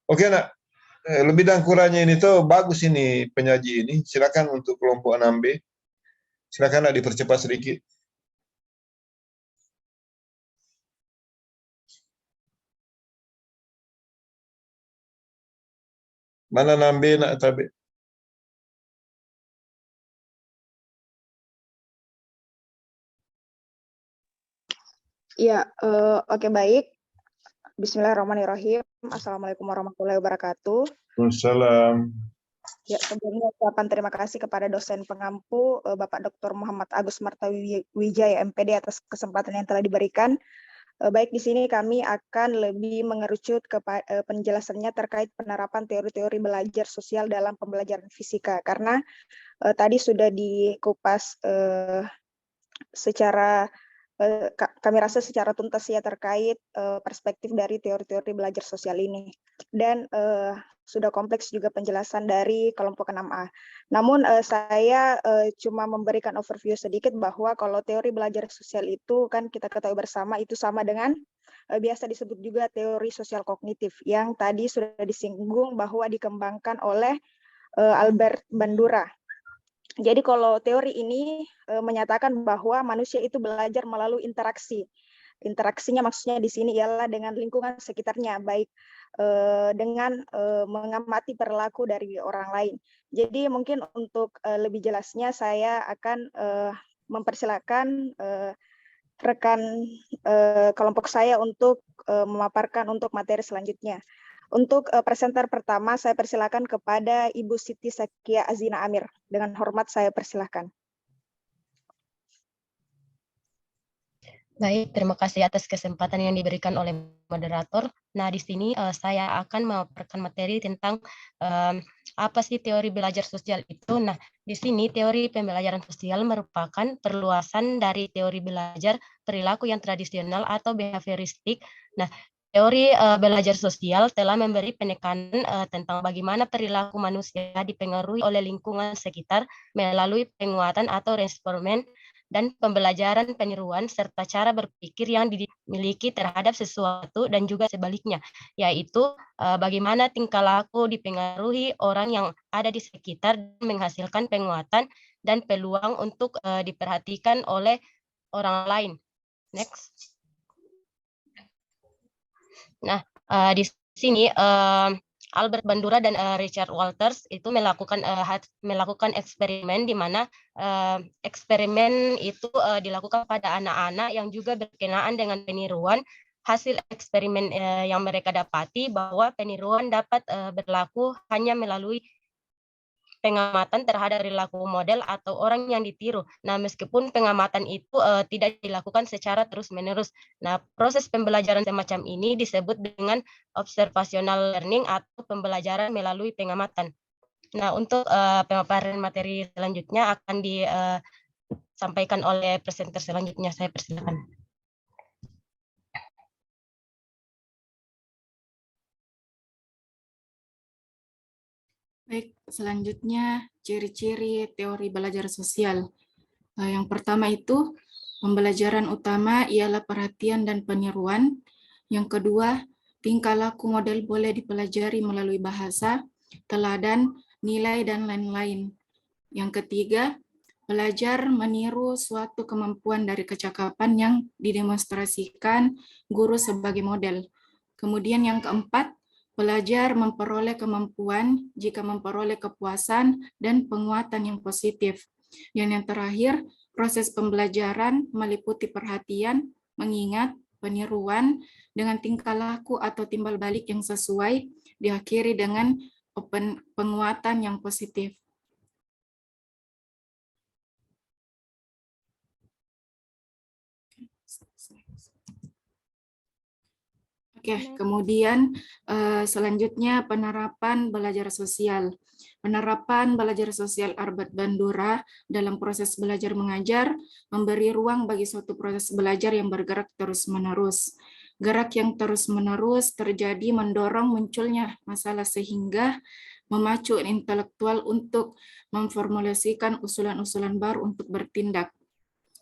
Oke Nak, lebih dan kurangnya ini tuh bagus ini penyaji ini. Silakan untuk kelompok 6B. Silakan Nak dipercepat sedikit. Mana 6B Nak Tabe? Ya, oke baik. Bismillahirrahmanirrahim. Assalamualaikum warahmatullahi wabarakatuh. Waalaikumsalam. Ya, sebelumnya ucapan terima kasih kepada dosen pengampu Bapak Dr. Muhammad Agus Martawijaya MPD atas kesempatan yang telah diberikan. Baik, di sini kami akan lebih mengerucut ke penjelasannya terkait penerapan teori-teori belajar sosial dalam pembelajaran fisika. Karena tadi sudah dikupas secara kami rasa secara tuntas ya terkait perspektif dari teori-teori belajar sosial ini. Dan sudah kompleks juga penjelasan dari kelompok 6A. Namun saya cuma memberikan overview sedikit bahwa kalau teori belajar sosial itu kan kita ketahui bersama itu sama dengan biasa disebut juga teori sosial kognitif yang tadi sudah disinggung bahwa dikembangkan oleh Albert Bandura. Jadi kalau teori ini menyatakan bahwa manusia itu belajar melalui interaksi. Interaksinya maksudnya di sini ialah dengan lingkungan sekitarnya, baik dengan mengamati perilaku dari orang lain. Jadi mungkin untuk lebih jelasnya saya akan mempersilakan rekan kelompok saya untuk memaparkan untuk materi selanjutnya. Untuk presenter pertama, saya persilakan kepada Ibu Siti Sakia Azina Amir. Dengan hormat, saya persilakan. Baik, terima kasih atas kesempatan yang diberikan oleh moderator. Nah, di sini saya akan memaparkan materi tentang apa sih teori belajar sosial itu. Nah, di sini teori pembelajaran sosial merupakan perluasan dari teori belajar perilaku yang tradisional atau behavioristik. Nah, teori belajar sosial telah memberi penekanan tentang bagaimana perilaku manusia dipengaruhi oleh lingkungan sekitar melalui penguatan atau reinforcement dan pembelajaran peniruan serta cara berpikir yang dimiliki terhadap sesuatu dan juga sebaliknya, yaitu bagaimana tingkah laku dipengaruhi orang yang ada di sekitar dan menghasilkan penguatan dan peluang untuk diperhatikan oleh orang lain. Next. Nah, di sini Albert Bandura dan Richard Walters itu melakukan eksperimen di mana eksperimen itu dilakukan pada anak-anak yang juga berkenaan dengan peniruan. Hasil eksperimen yang mereka dapati bahwa peniruan dapat berlaku hanya melalui pengamatan terhadap perilaku model atau orang yang ditiru. Nah, meskipun pengamatan itu tidak dilakukan secara terus-menerus. Nah, proses pembelajaran semacam ini disebut dengan observational learning atau pembelajaran melalui pengamatan. Nah, untuk pemaparan materi selanjutnya akan disampaikan oleh presenter selanjutnya. Saya persilakan. Baik, selanjutnya ciri-ciri teori belajar sosial. Yang pertama itu pembelajaran utama ialah perhatian dan peniruan. Yang kedua, tingkah laku model boleh dipelajari melalui bahasa, teladan, nilai, dan lain-lain. Yang ketiga, belajar meniru suatu kemampuan dari kecakapan yang didemonstrasikan guru sebagai model. Kemudian yang keempat, belajar memperoleh kemampuan jika memperoleh kepuasan dan penguatan yang positif. Dan yang terakhir, proses pembelajaran meliputi perhatian, mengingat, peniruan dengan tingkah laku atau timbal balik yang sesuai, diakhiri dengan penguatan yang positif. Oke, kemudian selanjutnya penerapan belajar sosial. Penerapan belajar sosial Albert Bandura dalam proses belajar mengajar memberi ruang bagi suatu proses belajar yang bergerak terus-menerus. Gerak yang terus-menerus terjadi mendorong munculnya masalah sehingga memacu intelektual untuk memformulasikan usulan-usulan baru untuk bertindak.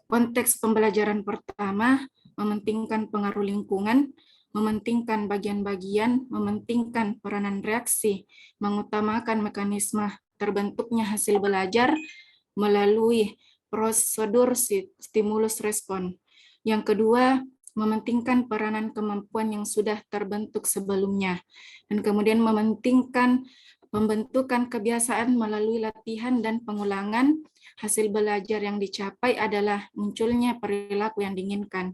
Konteks pembelajaran pertama mementingkan pengaruh lingkungan, mementingkan bagian-bagian, mementingkan peranan reaksi, mengutamakan mekanisme terbentuknya hasil belajar melalui prosedur stimulus respon. Yang kedua, mementingkan peranan kemampuan yang sudah terbentuk sebelumnya. Dan kemudian mementingkan pembentukan kebiasaan melalui latihan dan pengulangan. Hasil belajar yang dicapai adalah munculnya perilaku yang diinginkan.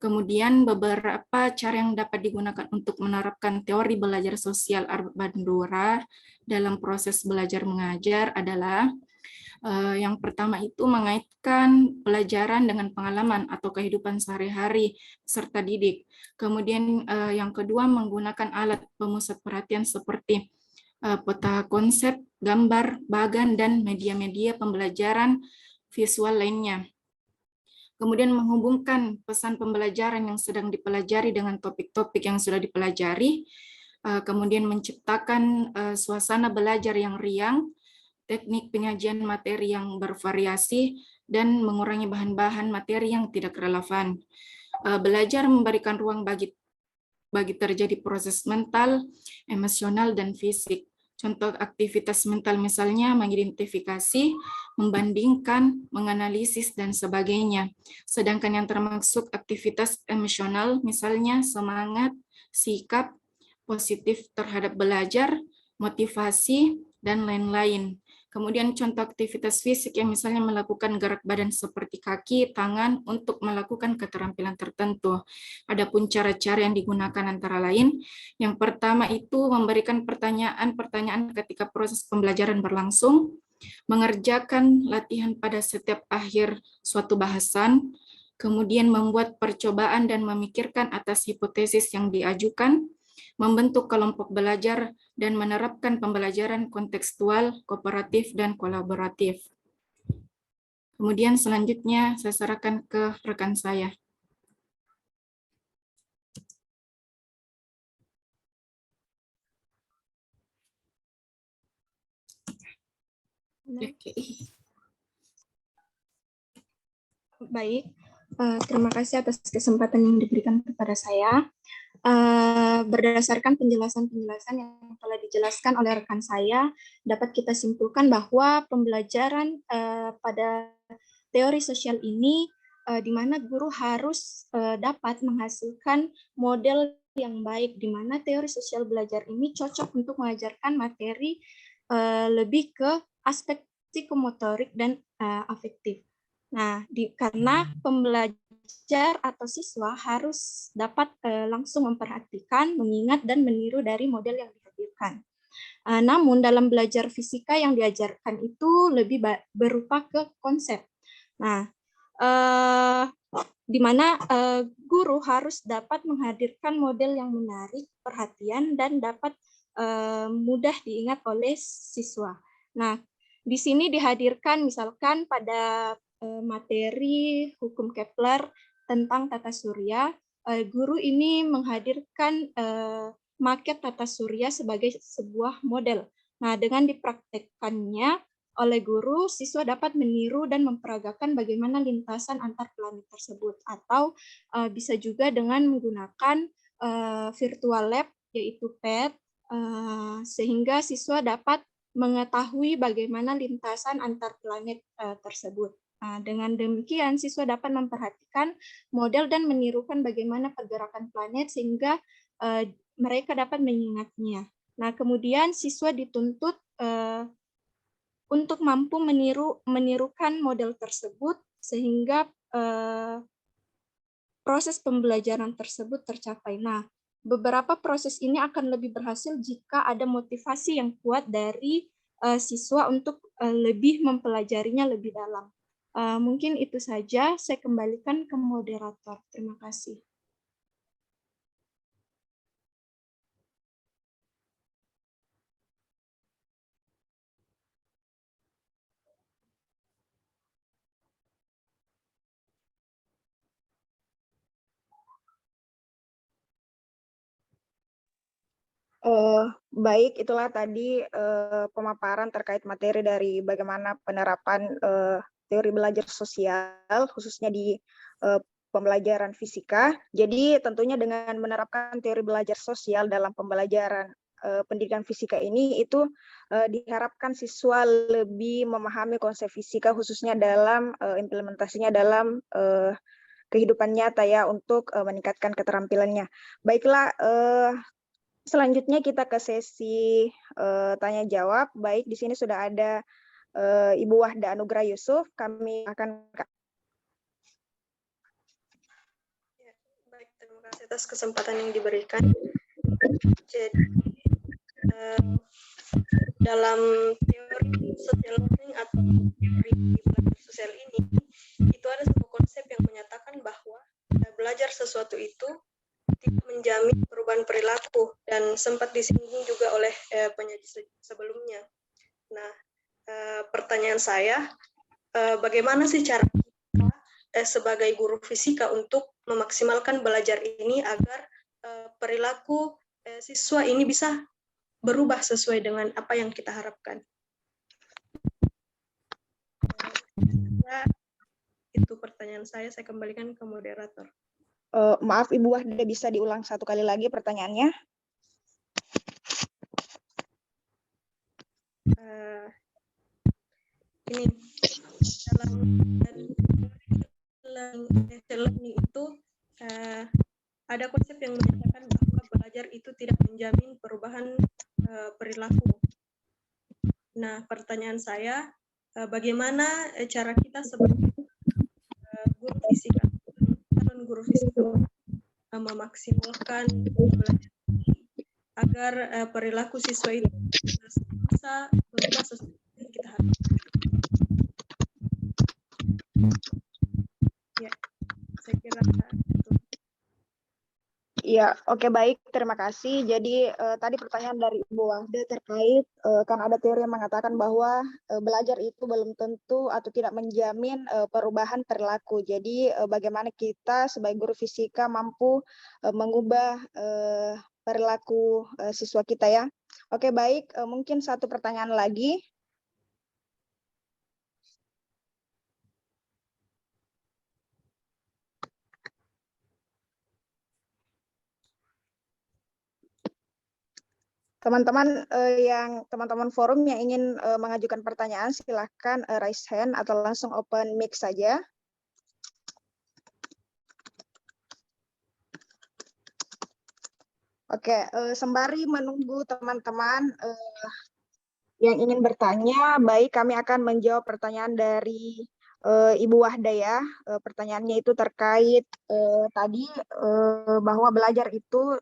Kemudian beberapa cara yang dapat digunakan untuk menerapkan teori belajar sosial Albert Bandura dalam proses belajar mengajar adalah yang pertama itu mengaitkan pelajaran dengan pengalaman atau kehidupan sehari-hari serta didik. Kemudian yang kedua menggunakan alat pemusat perhatian seperti peta konsep, gambar, bagan, dan media-media pembelajaran visual lainnya. Kemudian menghubungkan pesan pembelajaran yang sedang dipelajari dengan topik-topik yang sudah dipelajari, kemudian menciptakan suasana belajar yang riang, teknik penyajian materi yang bervariasi, dan mengurangi bahan-bahan materi yang tidak relevan. Belajar memberikan ruang bagi terjadi proses mental, emosional, dan fisik. Contoh aktivitas mental misalnya mengidentifikasi, membandingkan, menganalisis, dan sebagainya. Sedangkan yang termasuk aktivitas emosional misalnya semangat, sikap, positif terhadap belajar, motivasi, dan lain-lain. Kemudian contoh aktivitas fisik yang misalnya melakukan gerak badan seperti kaki, tangan untuk melakukan keterampilan tertentu. Adapun cara-cara yang digunakan antara lain, yang pertama itu memberikan pertanyaan-pertanyaan ketika proses pembelajaran berlangsung, mengerjakan latihan pada setiap akhir suatu bahasan, kemudian membuat percobaan dan memikirkan atas hipotesis yang diajukan, membentuk kelompok belajar, dan menerapkan pembelajaran kontekstual, kooperatif, dan kolaboratif. Kemudian selanjutnya saya serahkan ke rekan saya. Baik, terima kasih atas kesempatan yang diberikan kepada saya. Berdasarkan penjelasan-penjelasan yang telah dijelaskan oleh rekan saya, dapat kita simpulkan bahwa pembelajaran pada teori sosial ini di mana guru harus dapat menghasilkan model yang baik, di mana teori sosial belajar ini cocok untuk mengajarkan materi lebih ke aspek psikomotorik dan afektif. Nah, karena pembelajar atau siswa harus dapat langsung memperhatikan, mengingat, dan meniru dari model yang dihadirkan. Namun dalam belajar fisika yang diajarkan itu lebih berupa ke konsep. Nah, di mana guru harus dapat menghadirkan model yang menarik perhatian dan dapat mudah diingat oleh siswa. Nah, di sini dihadirkan misalkan pada materi hukum Kepler tentang tata surya, guru ini menghadirkan maket tata surya sebagai sebuah model. Nah, dengan dipraktekkannya oleh guru, siswa dapat meniru dan memperagakan bagaimana lintasan antar planet tersebut, atau bisa juga dengan menggunakan virtual lab, yaitu PET, sehingga siswa dapat mengetahui bagaimana lintasan antar planet tersebut. Dengan demikian, siswa dapat memperhatikan model dan menirukan bagaimana pergerakan planet sehingga mereka dapat mengingatnya. Nah, kemudian siswa dituntut untuk mampu menirukan model tersebut sehingga proses pembelajaran tersebut tercapai. Nah, beberapa proses ini akan lebih berhasil jika ada motivasi yang kuat dari siswa untuk lebih mempelajarinya lebih dalam. Mungkin itu saja, saya kembalikan ke moderator. Terima kasih. Baik, itulah tadi pemaparan terkait materi dari bagaimana penerapan teori belajar sosial, khususnya di pembelajaran fisika. Jadi tentunya dengan menerapkan teori belajar sosial dalam pembelajaran pendidikan fisika ini, itu diharapkan siswa lebih memahami konsep fisika, khususnya dalam implementasinya dalam kehidupan nyata ya, untuk meningkatkan keterampilannya. Baiklah, selanjutnya kita ke sesi tanya jawab. Baik, di sini sudah ada Ibu Wahda Anugrah Yusuf. Kami akan baik, terima kasih atas kesempatan yang diberikan. Jadi dalam teori social learning atau teori belajar sosial ini, itu ada sebuah konsep yang menyatakan bahwa belajar sesuatu itu tidak menjamin perubahan perilaku, dan sempat disinggung juga oleh penyaji sebelumnya. Nah, pertanyaan saya, bagaimana sih cara kita sebagai guru fisika untuk memaksimalkan belajar ini agar perilaku siswa ini bisa berubah sesuai dengan apa yang kita harapkan? Itu pertanyaan saya kembalikan ke moderator. Maaf Ibu Wahda, bisa diulang satu kali lagi pertanyaannya? Ini dalam learning itu ada konsep yang menyatakan bahwa belajar itu tidak menjamin perubahan perilaku. Nah, pertanyaan saya, bagaimana cara kita sebagai guru fisika, calon guru fisika, memaksimalkan belajar agar perilaku siswa itu bisa berubah sesuai yang kita harapkan. Ya, saya kira itu. Ya, oke, baik, terima kasih. Jadi tadi pertanyaan dari Ibu Wahda terkait kan ada teori yang mengatakan bahwa belajar itu belum tentu atau tidak menjamin perubahan perilaku. Jadi bagaimana kita sebagai guru fisika mampu mengubah perilaku siswa kita ya. Oke, baik, mungkin satu pertanyaan lagi. Teman-teman forum yang ingin mengajukan pertanyaan, silahkan raise hand atau langsung open mic saja. Oke, sembari menunggu teman-teman yang ingin bertanya, baik kami akan menjawab pertanyaan dari Ibu Wahda ya. Pertanyaannya itu terkait tadi bahwa belajar itu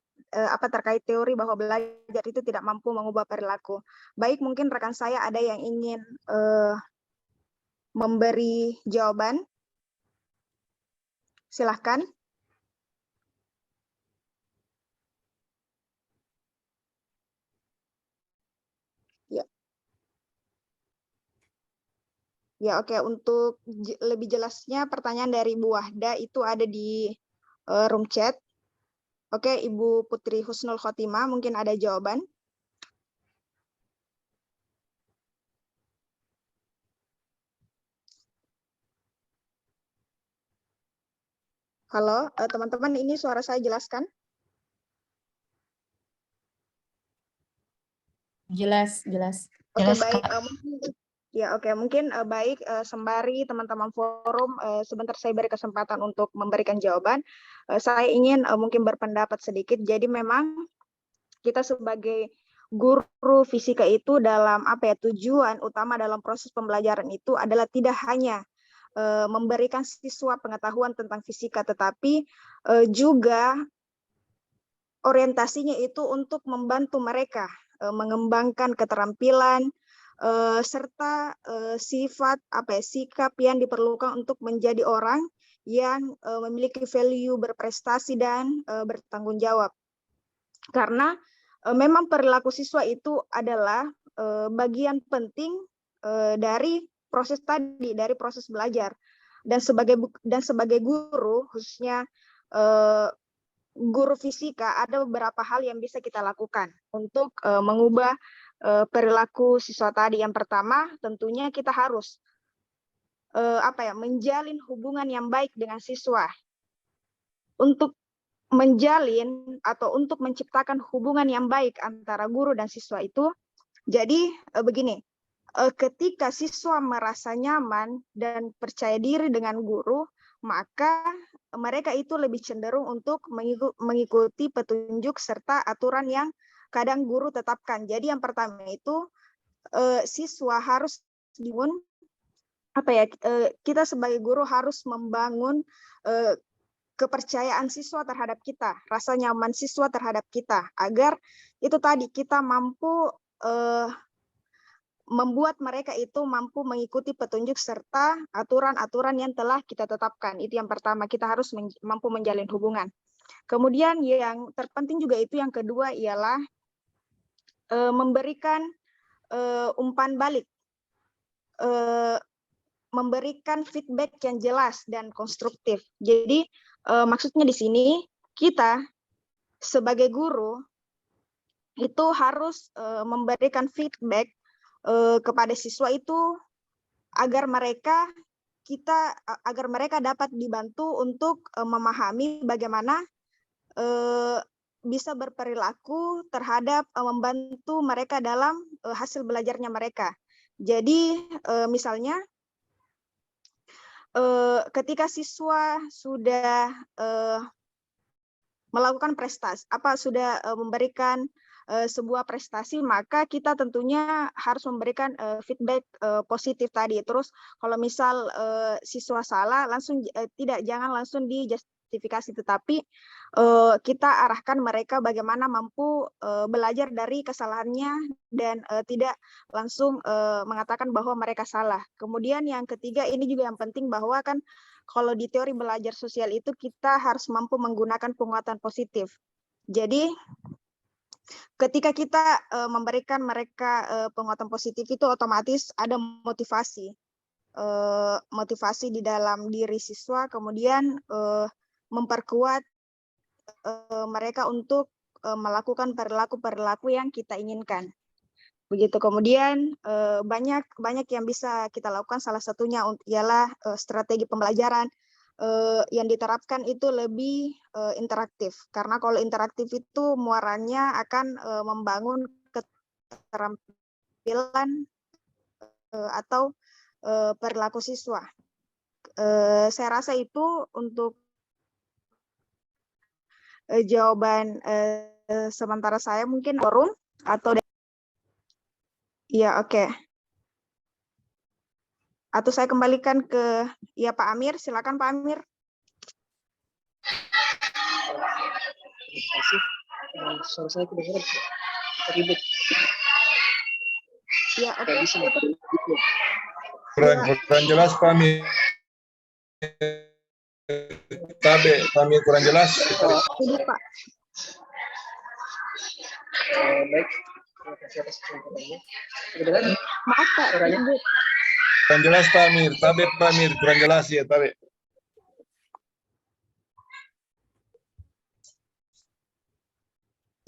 terkait teori bahwa belajar itu tidak mampu mengubah perilaku. Baik, mungkin rekan saya ada yang ingin memberi jawaban. Silahkan. Ya. Ya, oke. Untuk lebih jelasnya pertanyaan dari Ibu Wahda itu ada di room chat. Oke, Ibu Putri Husnul Khotimah mungkin ada jawaban. Halo, teman-teman, ini suara saya jelaskan? Jelas, jelas. Oke, Jelas, baik. Kak. Mungkin baik sembari teman-teman forum sebentar saya beri kesempatan untuk memberikan jawaban. Saya ingin mungkin berpendapat sedikit. Jadi memang kita sebagai guru fisika itu dalam tujuan utama dalam proses pembelajaran itu adalah tidak hanya memberikan siswa pengetahuan tentang fisika, tetapi juga orientasinya itu untuk membantu mereka mengembangkan keterampilan serta sikap yang diperlukan untuk menjadi orang yang memiliki value, berprestasi dan bertanggung jawab. Karena memang perilaku siswa itu adalah bagian penting dari proses tadi, dari proses belajar. Dan sebagai guru, khususnya guru fisika, ada beberapa hal yang bisa kita lakukan untuk mengubah perilaku siswa tadi. Yang pertama, tentunya kita harus menjalin hubungan yang baik dengan siswa. Untuk menjalin atau untuk menciptakan hubungan yang baik antara guru dan siswa itu, jadi begini, ketika siswa merasa nyaman dan percaya diri dengan guru, maka mereka itu lebih cenderung untuk mengikuti petunjuk serta aturan yang kadang guru tetapkan. Jadi yang pertama itu siswa harus dibangun kita sebagai guru harus membangun kepercayaan siswa terhadap kita, rasa nyaman siswa terhadap kita, agar itu tadi kita mampu membuat mereka itu mampu mengikuti petunjuk serta aturan-aturan yang telah kita tetapkan. Itu yang pertama, kita harus mampu menjalin hubungan. Kemudian yang terpenting juga itu yang kedua ialah memberikan umpan balik, memberikan feedback yang jelas dan konstruktif. Jadi maksudnya di sini kita sebagai guru itu harus memberikan feedback kepada siswa itu agar mereka dapat dibantu untuk memahami bagaimana bisa berperilaku terhadap membantu mereka dalam hasil belajarnya mereka. Jadi misalnya ketika siswa sudah melakukan prestasi, sudah memberikan sebuah prestasi, maka kita tentunya harus memberikan feedback positif tadi. Terus kalau misal siswa salah, jangan langsung dijustifikasi, tetapi kita arahkan mereka bagaimana mampu belajar dari kesalahannya dan tidak langsung mengatakan bahwa mereka salah. Kemudian yang ketiga, ini juga yang penting, bahwa kan kalau di teori belajar sosial itu kita harus mampu menggunakan penguatan positif. Jadi ketika kita memberikan mereka penguatan positif itu otomatis ada motivasi di dalam diri siswa, kemudian memperkuat mereka untuk melakukan perilaku yang kita inginkan. Begitu. Kemudian banyak yang bisa kita lakukan, salah satunya ialah strategi pembelajaran yang diterapkan itu lebih interaktif, karena kalau interaktif itu muaranya akan membangun keterampilan atau perilaku siswa. Saya rasa itu untuk jawaban sementara saya mungkin forum atau ya oke. Atau saya kembalikan ke ya Pak Amir, silakan Pak Amir. Terima kasih. Suara saya kedengaran ribut. Ya oke. Kurang jelas Pak Amir. Tabe, Pak Amir kurang jelas. Ini Pak. Baik, terima kasih atas kesempatannya. Kedengaran? Maaf Pak. Suaranya? Kurang jelas Pak Amir. Tabe Pak Amir kurang jelas ya Tabe.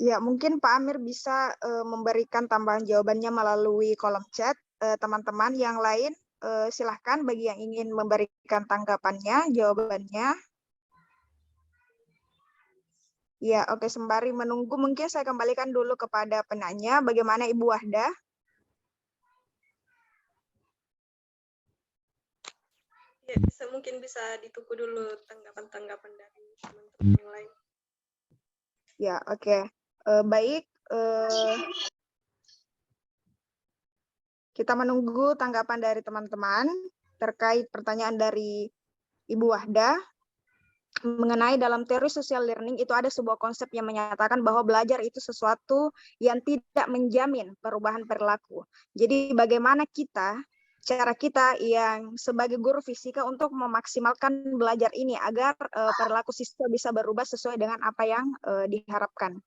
Ya, mungkin Pak Amir bisa memberikan tambahan jawabannya melalui kolom chat. Teman-teman yang lain silahkan bagi yang ingin memberikan tanggapannya, jawabannya. Ya, oke, sembari menunggu mungkin saya kembalikan dulu kepada penanya. Bagaimana Ibu Wahda? Ya, mungkin bisa ditunggu dulu tanggapan-tanggapan dari teman-teman yang lain. Ya, oke. Baik, kita menunggu tanggapan dari teman-teman terkait pertanyaan dari Ibu Wahda. Mengenai dalam teori social learning itu ada sebuah konsep yang menyatakan bahwa belajar itu sesuatu yang tidak menjamin perubahan perilaku. Jadi bagaimana cara kita yang sebagai guru fisika untuk memaksimalkan belajar ini agar perilaku siswa bisa berubah sesuai dengan apa yang diharapkan.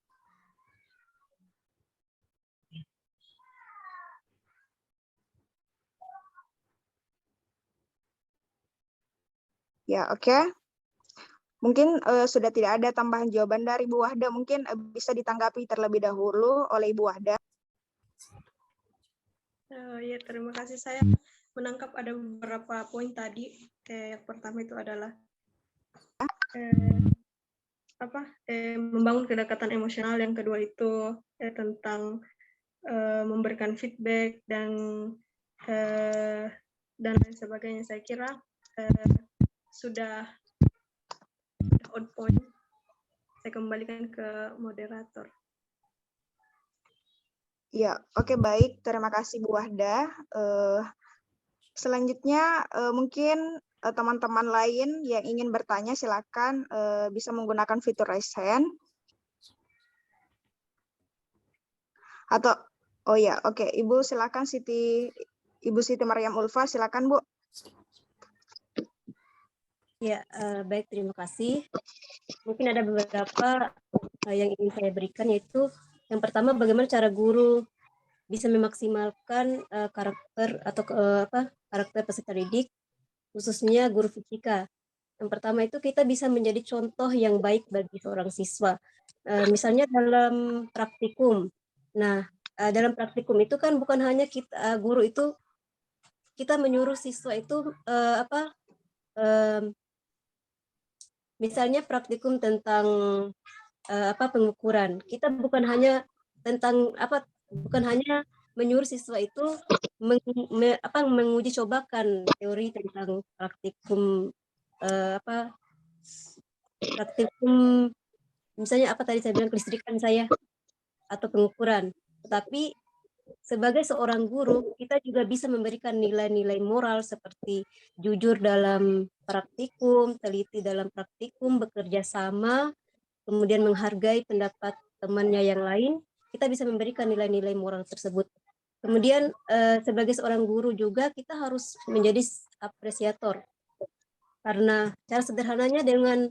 Ya, oke. Mungkin sudah tidak ada tambahan jawaban dari Ibu Wahda. Mungkin bisa ditanggapi terlebih dahulu oleh Ibu Wahda. Ya, terima kasih. Saya menangkap ada beberapa poin tadi. Yang pertama itu adalah membangun kedekatan emosional. Yang kedua itu tentang memberikan feedback dan lain sebagainya. Saya kira sudah on point. Saya kembalikan ke moderator. Ya, oke, baik. Terima kasih Bu Wahda. Selanjutnya mungkin teman-teman lain yang ingin bertanya silakan bisa menggunakan fitur raise hand. Atau oh ya, oke, Ibu silakan Ibu Siti Maryam Ulfa, silakan Bu. Ya, baik, terima kasih. Mungkin ada beberapa yang ingin saya berikan, yaitu yang pertama bagaimana cara guru bisa memaksimalkan karakter atau karakter peserta didik, khususnya guru fisika. Yang pertama itu kita bisa menjadi contoh yang baik bagi seorang siswa. Misalnya dalam praktikum. Nah, dalam praktikum itu kan bukan hanya kita guru itu kita menyuruh siswa itu misalnya praktikum tentang pengukuran. Kita bukan hanya menyuruh siswa itu menguji cobakan teori tentang praktikum praktikum misalnya tadi saya bilang kelistrikan atau pengukuran. Tetapi sebagai seorang guru, kita juga bisa memberikan nilai-nilai moral seperti jujur dalam praktikum, teliti dalam praktikum, bekerja sama, kemudian menghargai pendapat temannya yang lain. Kita bisa memberikan nilai-nilai moral tersebut. Kemudian sebagai seorang guru juga kita harus menjadi apresiator. Karena cara sederhananya dengan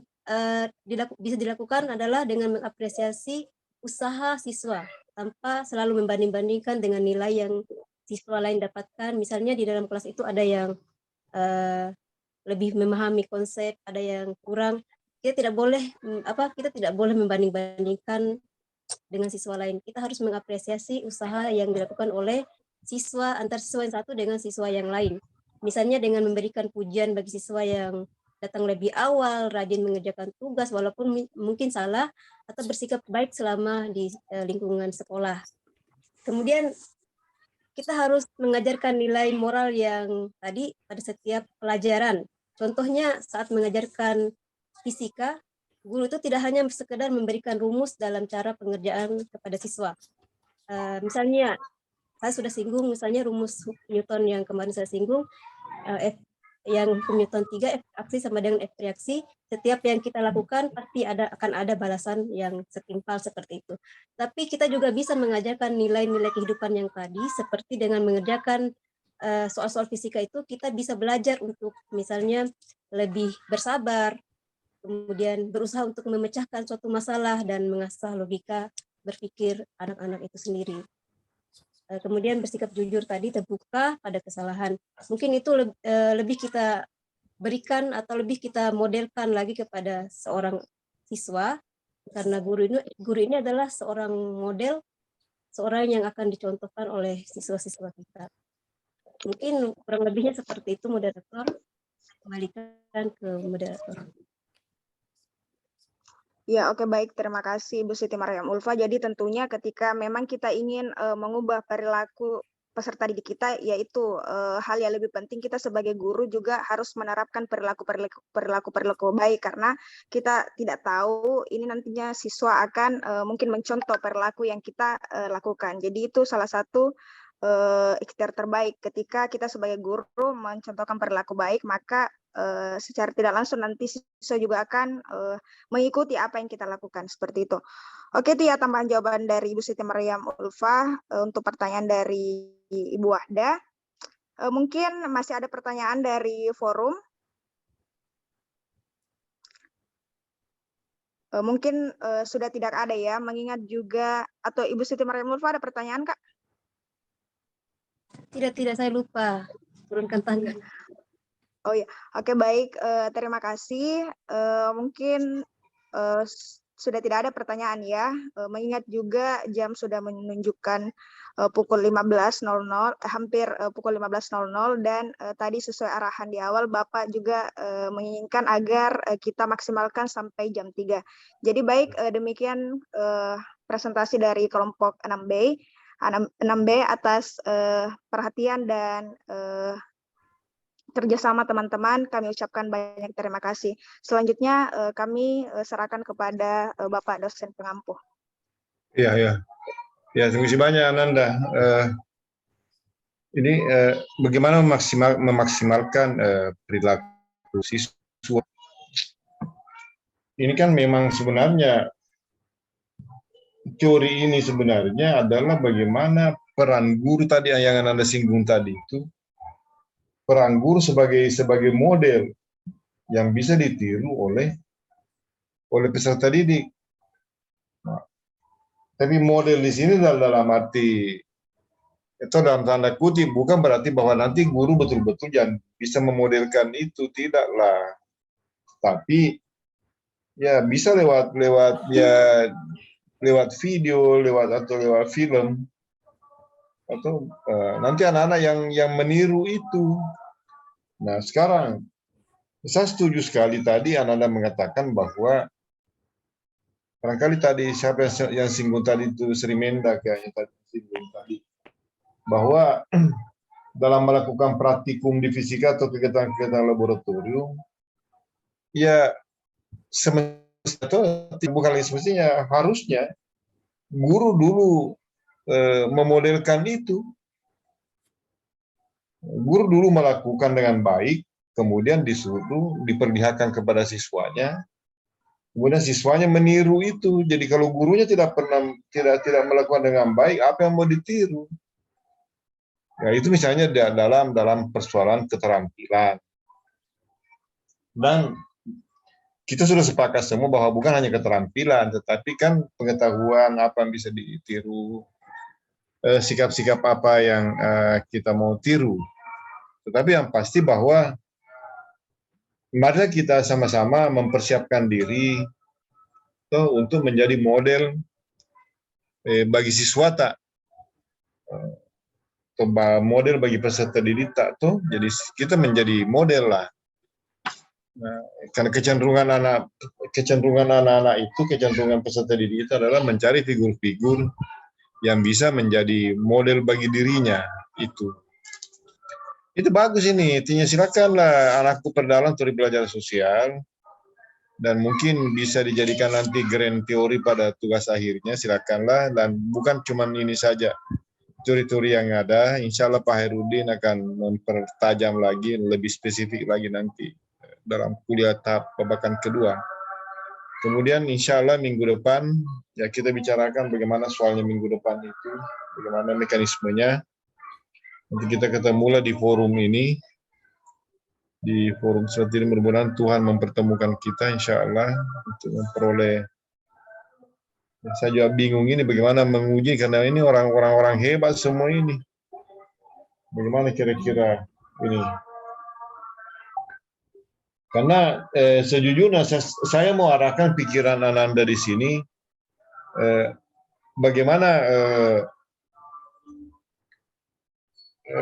bisa dilakukan adalah dengan mengapresiasi usaha siswa tanpa selalu membanding-bandingkan dengan nilai yang siswa lain dapatkan. Misalnya di dalam kelas itu ada yang lebih memahami konsep, ada yang kurang. Kita tidak boleh membanding-bandingkan dengan siswa lain. Kita harus mengapresiasi usaha yang dilakukan oleh siswa antar siswa yang satu dengan siswa yang lain. Misalnya dengan memberikan pujian bagi siswa yang datang lebih awal, rajin mengerjakan tugas walaupun mungkin salah, atau bersikap baik selama di lingkungan sekolah. Kemudian kita harus mengajarkan nilai moral yang tadi pada setiap pelajaran. Contohnya saat mengajarkan fisika, guru itu tidak hanya sekedar memberikan rumus dalam cara pengerjaan kepada siswa. Misalnya, saya sudah singgung misalnya rumus Newton yang kemarin saya singgung, yang hukum Newton 3, F aksi sama dengan F reaksi. Setiap yang kita lakukan pasti akan ada balasan yang setimpal seperti itu. Tapi kita juga bisa mengajarkan nilai-nilai kehidupan yang tadi, seperti dengan mengerjakan soal-soal fisika itu, kita bisa belajar untuk misalnya lebih bersabar, kemudian berusaha untuk memecahkan suatu masalah dan mengasah logika berpikir anak-anak itu sendiri. Kemudian bersikap jujur tadi, terbuka pada kesalahan. Mungkin itu lebih kita berikan atau lebih kita modelkan lagi kepada seorang siswa, karena guru ini adalah seorang model, seorang yang akan dicontohkan oleh siswa-siswa kita. Mungkin kurang lebihnya seperti itu, moderator. Kembalikan ke moderator. Ya, oke, baik. Terima kasih Bu Siti Maryam Ulfa. Jadi tentunya ketika memang kita ingin mengubah perilaku peserta didik kita, yaitu hal yang lebih penting, kita sebagai guru juga harus menerapkan perilaku baik, karena kita tidak tahu ini nantinya siswa akan mungkin mencontoh perilaku yang kita lakukan. Jadi itu salah satu ikhtiar terbaik ketika kita sebagai guru mencontohkan perilaku baik, maka secara tidak langsung nanti siswa juga akan mengikuti apa yang kita lakukan, seperti itu. Oke, itu ya tambahan jawaban dari Ibu Siti Maryam Ulfa untuk pertanyaan dari Ibu Wahda. Mungkin masih ada pertanyaan dari forum. Mungkin sudah tidak ada ya, mengingat juga, atau Ibu Siti Maryam Ulfa ada pertanyaan, Kak? Tidak, saya lupa turunkan tanda. Oh ya, oke, baik. Terima kasih. Mungkin sudah tidak ada pertanyaan ya. Mengingat juga jam sudah menunjukkan pukul 15.00, hampir pukul 15.00, dan tadi sesuai arahan di awal, Bapak juga menginginkan agar kita maksimalkan sampai jam 3. Jadi baik, demikian presentasi dari kelompok 6B atas perhatian dan kerjasama teman-teman. Kami ucapkan banyak terima kasih. Selanjutnya kami serahkan kepada Bapak dosen pengampu. Ya, terima kasih banyak Ananda. Ini bagaimana memaksimalkan perilaku siswa. Ini kan memang sebenarnya teori ini sebenarnya adalah bagaimana peran guru tadi yang Anda singgung tadi itu. Peran guru sebagai model yang bisa ditiru oleh peserta didik. Nah, tapi model di sini dalam arti itu dalam tanda kutip, bukan berarti bahwa nanti guru betul-betul yang bisa memodelkan itu, tidaklah. Tapi ya bisa lewat video, lewat film. Atau nanti anak-anak yang meniru itu. Nah, sekarang saya setuju sekali tadi Ananda mengatakan bahwa barangkali tadi siapa yang singgung tadi itu, Sri Menda kayaknya tadi singgung tadi, bahwa dalam melakukan praktikum di fisika atau kegiatan-kegiatan laboratorium, ya semestinya harusnya guru dulu memodelkan itu. Guru dulu melakukan dengan baik, kemudian disuruh diperlihatkan kepada siswanya, kemudian siswanya meniru itu. Jadi kalau gurunya tidak melakukan dengan baik, apa yang mau ditiru? Ya, itu misalnya dalam persoalan keterampilan. Dan kita sudah sepakat semua bahwa bukan hanya keterampilan, tetapi kan pengetahuan apa yang bisa ditiru, sikap-sikap apa yang kita mau tiru. Tetapi yang pasti bahwa mari kita sama-sama mempersiapkan diri untuk menjadi model bagi siswa tak, model bagi peserta didik tak tuh. Jadi kita menjadi model lah. Nah, karena kecenderungan anak-anak itu, kecenderungan peserta didik itu adalah mencari figur-figur yang bisa menjadi model bagi dirinya itu. Itu bagus ini, artinya silakanlah anakku perdalam teori belajar sosial. dan mungkin bisa dijadikan nanti grand teori pada tugas akhirnya, silakanlah. Dan bukan cuma ini saja teori-teori yang ada, insya Allah Pak Hairudin akan mempertajam lagi, lebih spesifik lagi nanti dalam kuliah tahap babakan kedua. Kemudian insya Allah minggu depan ya kita bicarakan bagaimana soalnya minggu depan itu, bagaimana mekanismenya. Nanti kita ketemulah di forum ini, di forum seperti ini. Mudah-mudahan Tuhan mempertemukan kita insya Allah untuk memperoleh. Saya juga bingung ini bagaimana menguji, karena ini orang-orang hebat semua ini. Bagaimana kira-kira ini? Karena sejujurnya saya mau arahkan pikiran Ananda di sini, bagaimana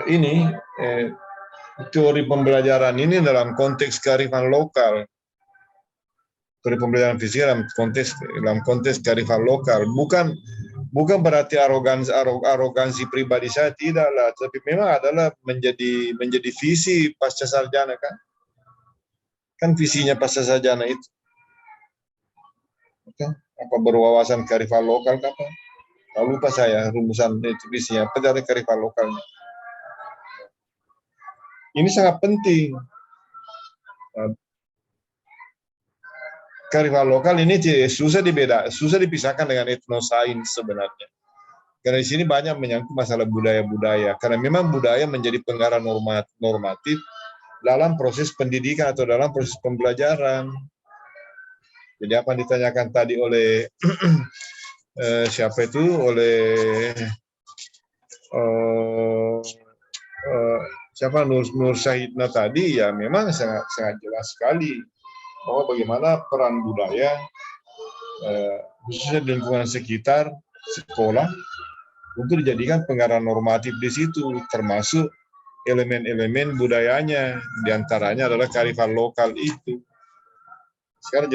ini teori pembelajaran ini dalam konteks kearifan lokal, teori pembelajaran fisik dalam konteks kearifan lokal, bukan berarti arogansi pribadi saya, tidaklah, tapi memang adalah menjadi visi pasca sarjana kan visinya pasca sarjana itu, apa berwawasan kearifan lokal apa? Kalau lupa saya rumusan itu visinya, apa dari kearifan lokalnya. Ini sangat penting. Kearifan lokal ini susah dipisahkan dengan etnosains sebenarnya. Karena di sini banyak menyangkut masalah budaya-budaya. Karena memang budaya menjadi pengarah normatif dalam proses pendidikan atau dalam proses pembelajaran. Jadi apa yang ditanyakan tadi oleh siapa itu, oleh siapa Nur Syahidna tadi, ya memang sangat jelas sekali bahwa bagaimana peran budaya khususnya di lingkungan sekitar sekolah untuk dijadikan pengarah normatif di situ, termasuk elemen-elemen budayanya, diantaranya adalah kearifan lokal itu. Sekarang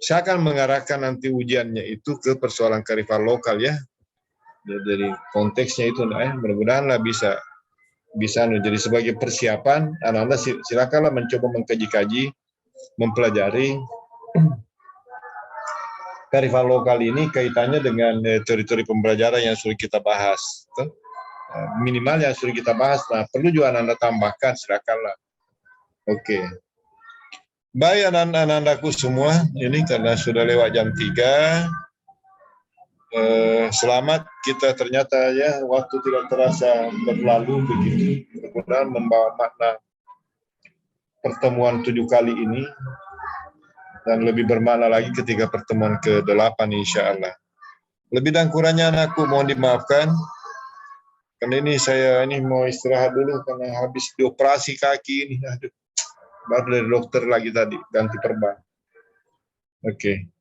saya akan mengarahkan nanti ujiannya itu ke persoalan kearifan lokal ya, dari konteksnya itu, mudah-mudahan lah bisa jadi sebagai persiapan. Anda silakanlah mencoba mengkaji-kaji, mempelajari kearifan lokal ini kaitannya dengan teori-teori pembelajaran yang sudah kita bahas. Minimal yang sudah kita bahas. Nah, perlu juga Anda tambahkan, silakanlah. Oke. Baik anak-anakku semua, ini karena sudah lewat jam 3. Selamat, kita ternyata ya waktu tidak terasa berlalu begitu. Mudah-mudahan membawa makna pertemuan 7 kali ini dan lebih bermakna lagi ketika pertemuan ke-8 insya Allah. Lebih dan kurangnya anakku mohon dimaafkan. Karena ini saya mau istirahat dulu karena habis dioperasi kaki ini. Aduh, baru dari dokter lagi tadi ganti perban. Oke.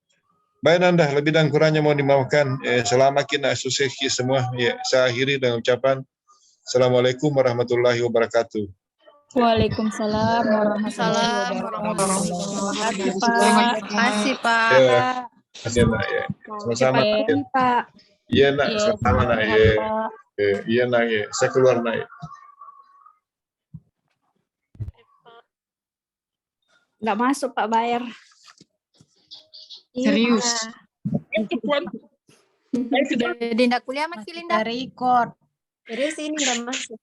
Baik Nanda, lebih dan kurangnya mohon dimaafkan. Selamat kita sukses semua. Ya, saya akhiri dengan ucapan Assalamualaikum warahmatullahi wabarakatuh. Waalaikumsalam warahmatullahi wabarakatuh. Terima kasih Pak. Terima kasih Nak ya. Sama-sama. Pak. Iya Nak, sama Nak ya. Iya Nak ya. Saya keluar Nak ya. Nggak masuk Pak bayar. Serius. Jadi nggak kuliah masih Linda. Record. Terus ini nggak masuk.